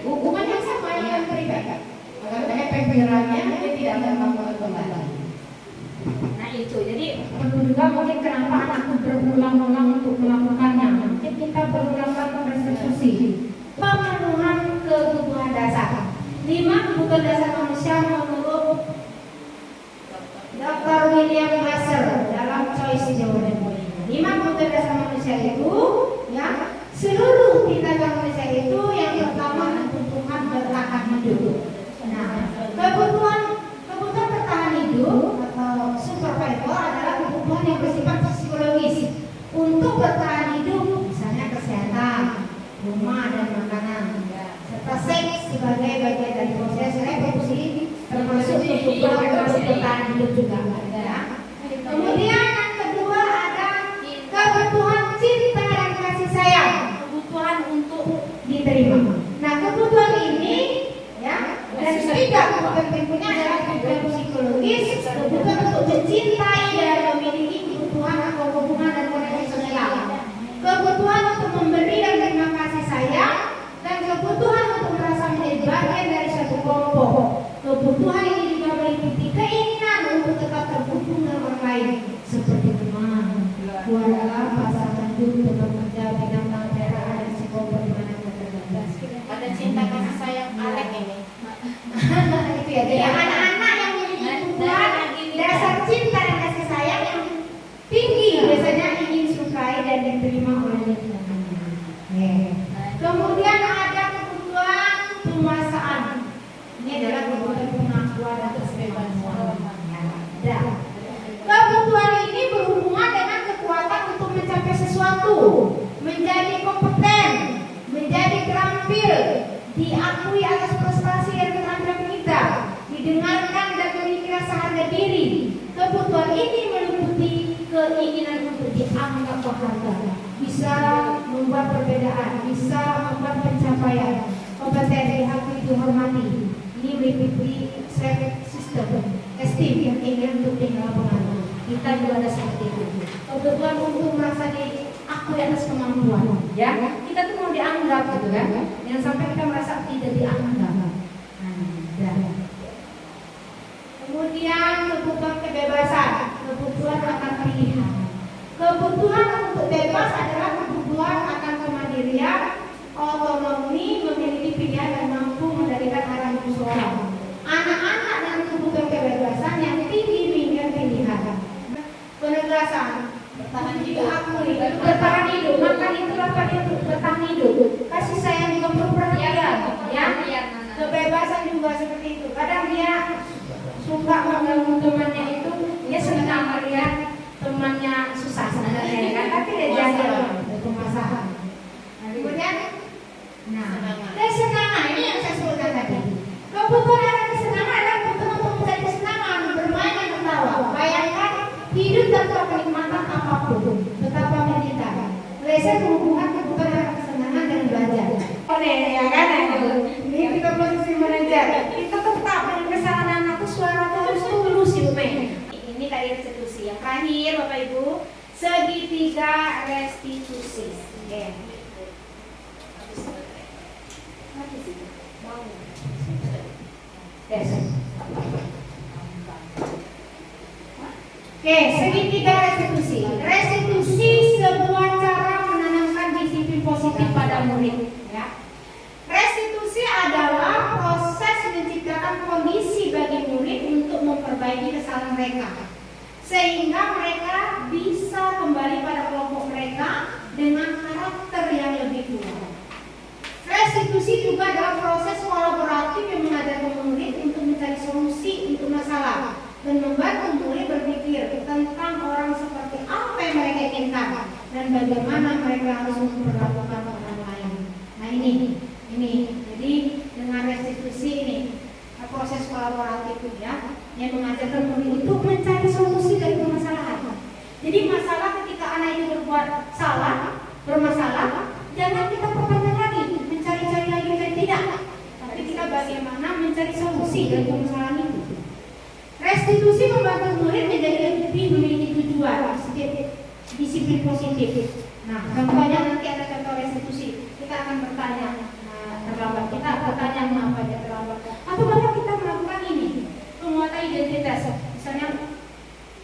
Speaker 5: hukuman yang sama yang akan berikan. Maka efek jerahnya dia tidak akan melakukan kembali.
Speaker 3: Nah itu, jadi perlu juga mungkin kenapa anak itu berulang-ulang untuk melakukannya. Mungkin kita perlu melakukan restitusi, pemenuhan kebutuhan dasar. 5 kebutuhan dasar manusia menurut Dr. William Glasser dalam Choice jawaban. 5 kebutuhan dasar manusia itu, ya, seluruh tindakan manusia itu yang pertama kebutuhan bertahan hidup. Nah, kebutuhan bertahan hidup atau survival adalah kebutuhan yang bersifat psikologis. Untuk bertahan hidup, misalnya kesehatan, rumah dan makanan, serta seks sebagai bagian dari proses reproduksi, termasuk kebutuhan bertahan hidup juga. Ya. Kemudian yang kedua ada kebutuhan cinta dan kasih sayang, kebutuhan untuk diterima. Nah, kebutuhan ini, ya, dan ketiga kebutuhan berikutnya adalah kebutuhan psikologis, kebutuhan untuk mencintai dan memiliki kebutuhan atau hubungan dan koneksi sosial, kebutuhan untuk memberi dan terima kasih sayang, dan kebutuhan untuk merasa menjadi bagian dari suatu kelompok. Kebutuhan ini juga meliputi keinginan untuk tetap terhubung dengan orang lain, seperti teman, keluarga, pasangan hidup, teman kerja, bidang pengetahuan dan psikolog di mana terdapat.
Speaker 1: Ada cinta kasih sayang Alek ini.
Speaker 3: Itu ya. Jadi anak-anak yang memiliki kebutuhan dasar cinta dan kasih sayang yang tinggi biasanya ingin sukai dan diterima oleh lingkungannya. Kemudian ada kebutuhan penguasaan. Ini adalah kebutuhan pengakuan dan kebebasan. Ya. Kebutuhan ini berhubungan dengan kekuatan untuk mencapai sesuatu, menjadi kompeten, menjadi terampil, diakui atas prestasi dan keterampilan kita, didengarkan dan memiliki rasa harga diri. Kebutuhan ini meliputi keinginan untuk dianggap berharga, bisa membuat perbedaan, bisa membuat pencapaian, kompeten, diakui, dihormati. Ini meliputi self system, esteem yang ingin untuk dilakukan. Kita juga ada seperti itu. Kebutuhan untuk merasa diakui aku di atas kemampuan, ya. Kita tuh mau dianggap gitu kan, jangan sampai kita merasa tidak dianggap.
Speaker 1: Kemudian kebutuhan kebebasan, kebutuhan akan pilihan. Kebutuhan untuk bebas adalah kebutuhan akan kemandirian, otonomi, memiliki pilihan dan mampu mengendalikan arah hidup seorang. Anak-anak dengan kebutuhan kebebasan yang tinggi menginginkan pilihan. Penegasan, bertahan hidup, bertahan hidup, maka itulah pada untuk bertahan hidup. Kasih sayang juga perlu perhatian, ya. Kebebasan juga seperti itu. Kadang dia suka mengganggu temannya itu, dia senang melihat temannya susah sebenarnya kan, tapi dia jaga itu masalah. Kemudian, kesenangan ini yang saya sebutkan tadi. Kebutuhan akan kesenangan adalah kebutuhan untuk mencari kesenangan, bermain dan tertawa. Bayangkan hidup tanpa kenikmatan apapun, betapa menderita. Leser menghubungkan kebutuhan akan kesenangan dan belajar. Ya kan, ini kita posisi manajer. Kita tetap dengan kesalahan anakku, suara harus tulus hidupnya. Ini tadi restitusi. Yang terakhir, Bapak Ibu, segitiga restitusi. Oke. Oke, segitiga restitusi. Restitusi sebuah cara menanamkan disiplin positif pada murid. Ya. Restitusi adalah proses menciptakan kondisi bagi murid untuk memperbaiki kesalahan mereka, sehingga mereka bisa kembali pada kelompok mereka dengan karakter yang lebih kuat. Restitusi juga adalah proses kolaboratif yang mengajarkan murid untuk mencari solusi untuk masalah dan membantu murid berpikir tentang orang seperti apa yang mereka inginkan dan bagaimana mereka harus memperlakukan orang lain. Nah ini, jadi dengan restitusi ini proses kolaboratif ya, yang mengajarkan murid untuk mencari solusi dari permasalahan. Jadi masalah ketika anak itu berbuat salah, bermasalah, jangan kita perpanjang lagi, mencari-cari lagi, tidak. Tapi kita bagaimana mencari solusi dari permasalahan itu. Restitusi membantu murid menjadi lebih memiliki tujuan, disiplin positif. Nah, contohnya nanti ada contoh restitusi. Kita akan bertanya terlambat. Kita bertanya mengapa dia terlambat. Atau bahkan kita melakukan ini, penguatan identitas. Misalnya,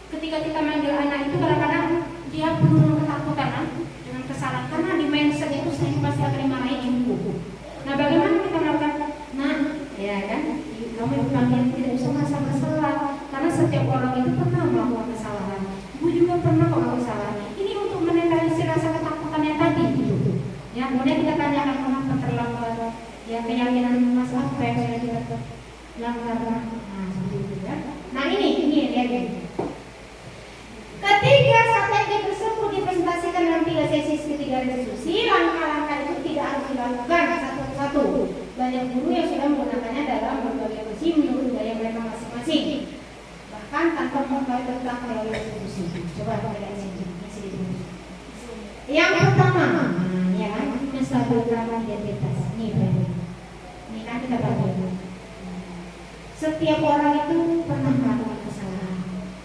Speaker 1: ketika kita manggil anak itu kadang-kadang dia penuh ketakutan dengan kesalahan karena di mindset itu sering pasti akan dimarahin ibu. Nah, bagaimana kita melakukan? Nah, ya kan, kamu panggil tidak bisa merasa bersalah karena setiap orang itu pernah melakukan kesalahan. Ibu juga pernah melakukan kesalahan. Ini untuk menetralisir rasa ketakutan yang tadi gitu. Ya, kemudian kita tanyakan kenapa terlambat. Ya, keyakinan Mas apa yang sudah kita langgar. Nah, seperti itu ya. Nah, ini lihat. Ketika strategi tersebut dipresentasikan dalam 3 sesi ketiga restitusi, langkah-langkah itu tidak harus dilakukan satu-satu. Banyak guru yang sudah menggunakannya dalam berbagai versi menurut gaya mereka masing-masing, bahkan tanpa mengetahui tentang teori restitusi. Coba kita lihat sini. Yang pertama, ya kan, menstabilkan identitas. Ini kan kita baca. Setiap orang itu pernah melakukan kesalahan.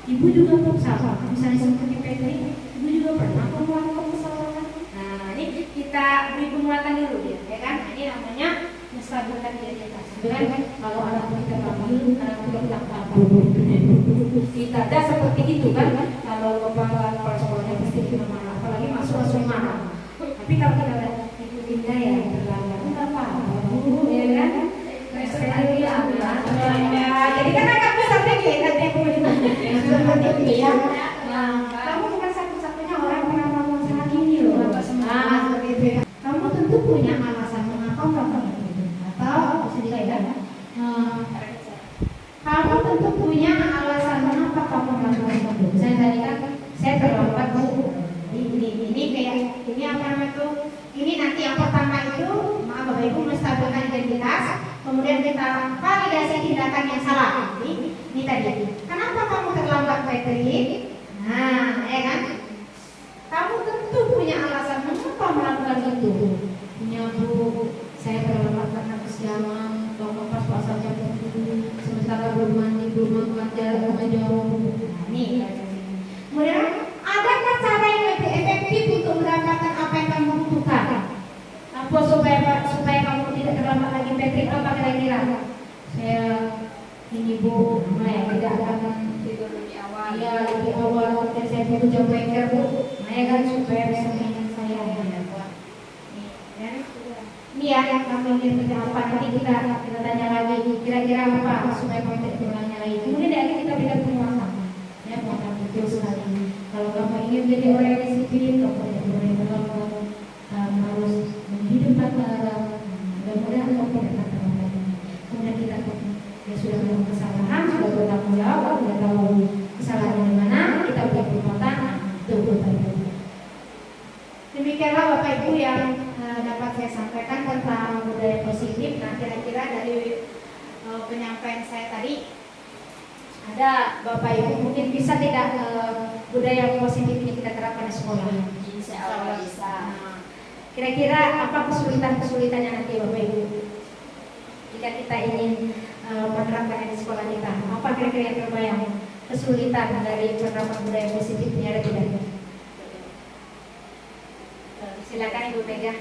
Speaker 1: Ibu juga bersalah. Misalnya seperti Petri, ibu juga pernah melakukan kesalahan. Nah, ini kita beri penguatan dulu ya kan? Nah, ini namanya menstabilkan identitas. Kan kalau anak kita panggil, anak kita kita ada seperti itu kan? Kalau bapak kepala sekolahnya pasti kita marah, apalagi masuk marah. Tapi kalau kita ada ikutin gaya berlanggar, enggak apa-apa, ya kan? Jadi kan akan bisa pikir nanti seperti itu ya. Kamu bukan satu-satunya orang yang pernah melakukan saat ini loh. Seperti itu ya. Kamu tentu punya alasan mengapa melakukan itu. Atau bisa dikatakan, kamu tentu punya alasan mengapa kamu melakukan itu. Saya tadi kan saya terlambat bu. Ini kayak ini apa namanya tuh? Ini nanti yang pertama itu maaf Bapak Ibu menstabilkan identitas. Kemudian kita validasi tindakan yang salah. Ini tadi. Kenapa kamu terlambat, Petri? Nah, ya kan? Kamu tentu punya alasan mengapa melakukan itu. Punya bu, saya terlambat karena kesiangan, kamu pas puasa jam 7, sementara belum mandi, belum makan jarak jauh. Nih. Kemudian, adakah cara yang lebih efektif untuk mendapatkan
Speaker 3: ya lebih awal waktu saya itu jam bengkel Bu, saya kan supaya bisa mengingat saya ini ya kalau kita apa nanti kita tanya lagi kira-kira apa supaya konten ulangnya lagi. Kemudian dari kita berikan penguatan ya penguatan betul sekali. Kalau kamu ingin menjadi orang yang disiplin, kamu menjadi orang yang berlaku harus menghidupkan malam. Mudah-mudahan kamu tidak akan terlambat. Kemudian kita ya sudah melakukan kesalahan, sudah bertanggung jawab, sudah tahu kesalahannya di mana, kita beri penguatan untuk berbaik. Demikianlah Bapak Ibu yang dapat saya sampaikan tentang budaya positif. Nah, kira-kira dari penyampaian saya tadi ada Bapak Ibu mungkin bisa tidak budaya positif ini kita terapkan di sekolah?
Speaker 2: Insya Allah bisa.
Speaker 3: Nah, kira-kira apa kesulitan-kesulitannya nanti Bapak Ibu jika kita ingin menerapkannya di sekolah kita? Apa kira-kira yang terbayang kesulitan dari penerapan budaya positif ini ada tidak? Silakan Ibu Mega.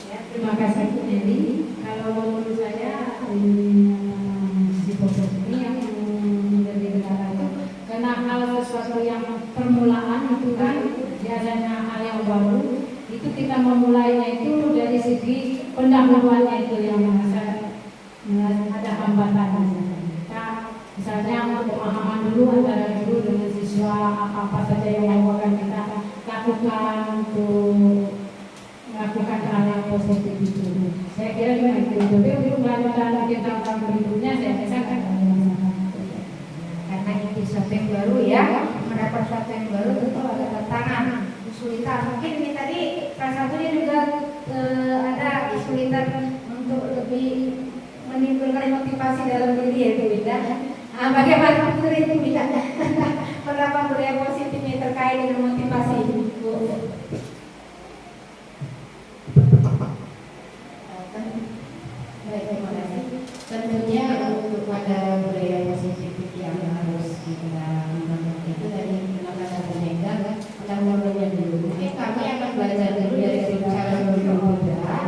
Speaker 5: Ya, terima kasih Bu Nelly. Kalau menurut saya si proses ini yang menjadi kendala itu karena hal sesuatu yang permulaan itu kan biasanya hal yang baru itu kita memulainya itu dari segi pendahuluannya itu yang ada hambatan. Misalnya pemahaman dulu antara guru dengan siswa apa saja yang mau kita lakukan untuk melakukan hal yang positif itu. Saya kira juga itu. Tapi untuk melanjutkan kegiatan berikutnya saya rasa kan ada masalah.
Speaker 3: Karena ini sesuatu yang baru ya, mendapat sesuatu yang baru tentu ada tantangan, kesulitan. Mungkin ini tadi salah satunya juga ada kesulitan untuk lebih menimbulkan motivasi dalam diri ya Bu Winda. Bagaimana menurut itu bisa penerapan budaya positif ini terkait dengan motivasi Bu?
Speaker 5: Baik, terima kasih. Tentunya untuk pada budaya positif yang harus kita bangun itu dari penerapan Mega pendahuluannya dulu. Mungkin kami akan belajar dulu dari cara berbeda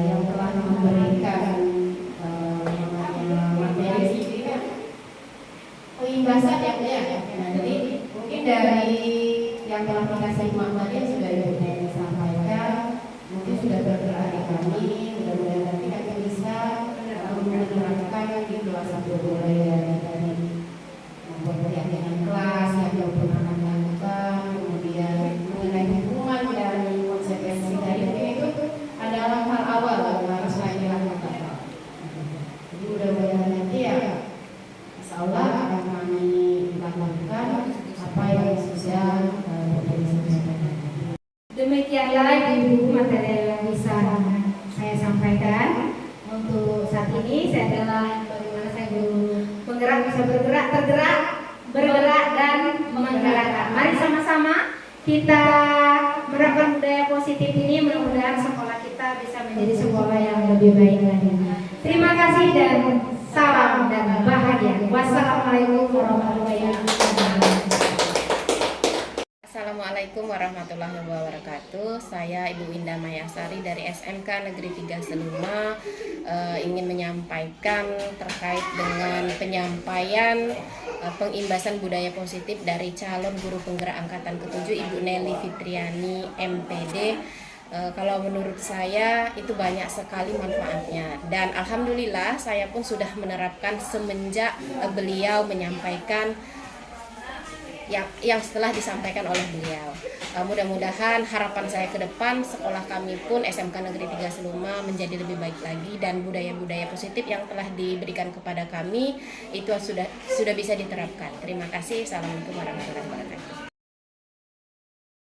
Speaker 5: yang telah memberikan materi pengimbasan ya. Nah, jadi mungkin dari yang telah dikasih materi yang sudah Ibu Nelly sampaikan, mungkin sudah bergerak di kami. Mudah-mudahan nanti kami bisa menerapkan di kelas 1 budaya dari membuat keyakinan kelas yang pernah kami lakukan, kemudian mengenai hubungan dan konsekuensi dari itu adalah hal awal yang harus kami lakukan. Jadi mudah-mudahan nanti ya insya Allah akan kami lakukan apa yang sudah disampaikan.
Speaker 3: Demikianlah Ibu materi yang bisa saya sampaikan untuk saat ini. Saya adalah bagaimana saya penggerak bisa bergerak, tergerak, bergerak dan menggerakkan. Mari sama-sama kita menerapkan budaya positif ini. Mudah-mudahan sekolah kita bisa menjadi sekolah yang lebih baik lagi. Terima kasih dan salam dan bahagia. Wassalamualaikum warahmatullahi wabarakatuh.
Speaker 7: Assalamualaikum warahmatullahi wabarakatuh. Saya Ibu Indah Mayasari dari SMK Negeri 3 Seluma ingin menyampaikan terkait dengan penyampaian pengimbasan budaya positif dari calon guru penggerak angkatan ke-7 Ibu Nelly Fitriani MPD. Kalau menurut saya itu banyak sekali manfaatnya dan alhamdulillah saya pun sudah menerapkan semenjak beliau menyampaikan yang setelah disampaikan oleh beliau. Mudah-mudahan harapan saya ke depan sekolah kami pun SMK Negeri 3 Seluma menjadi lebih baik lagi dan budaya-budaya positif yang telah diberikan kepada kami itu sudah bisa diterapkan. Terima kasih. Assalamualaikum warahmatullahi wabarakatuh.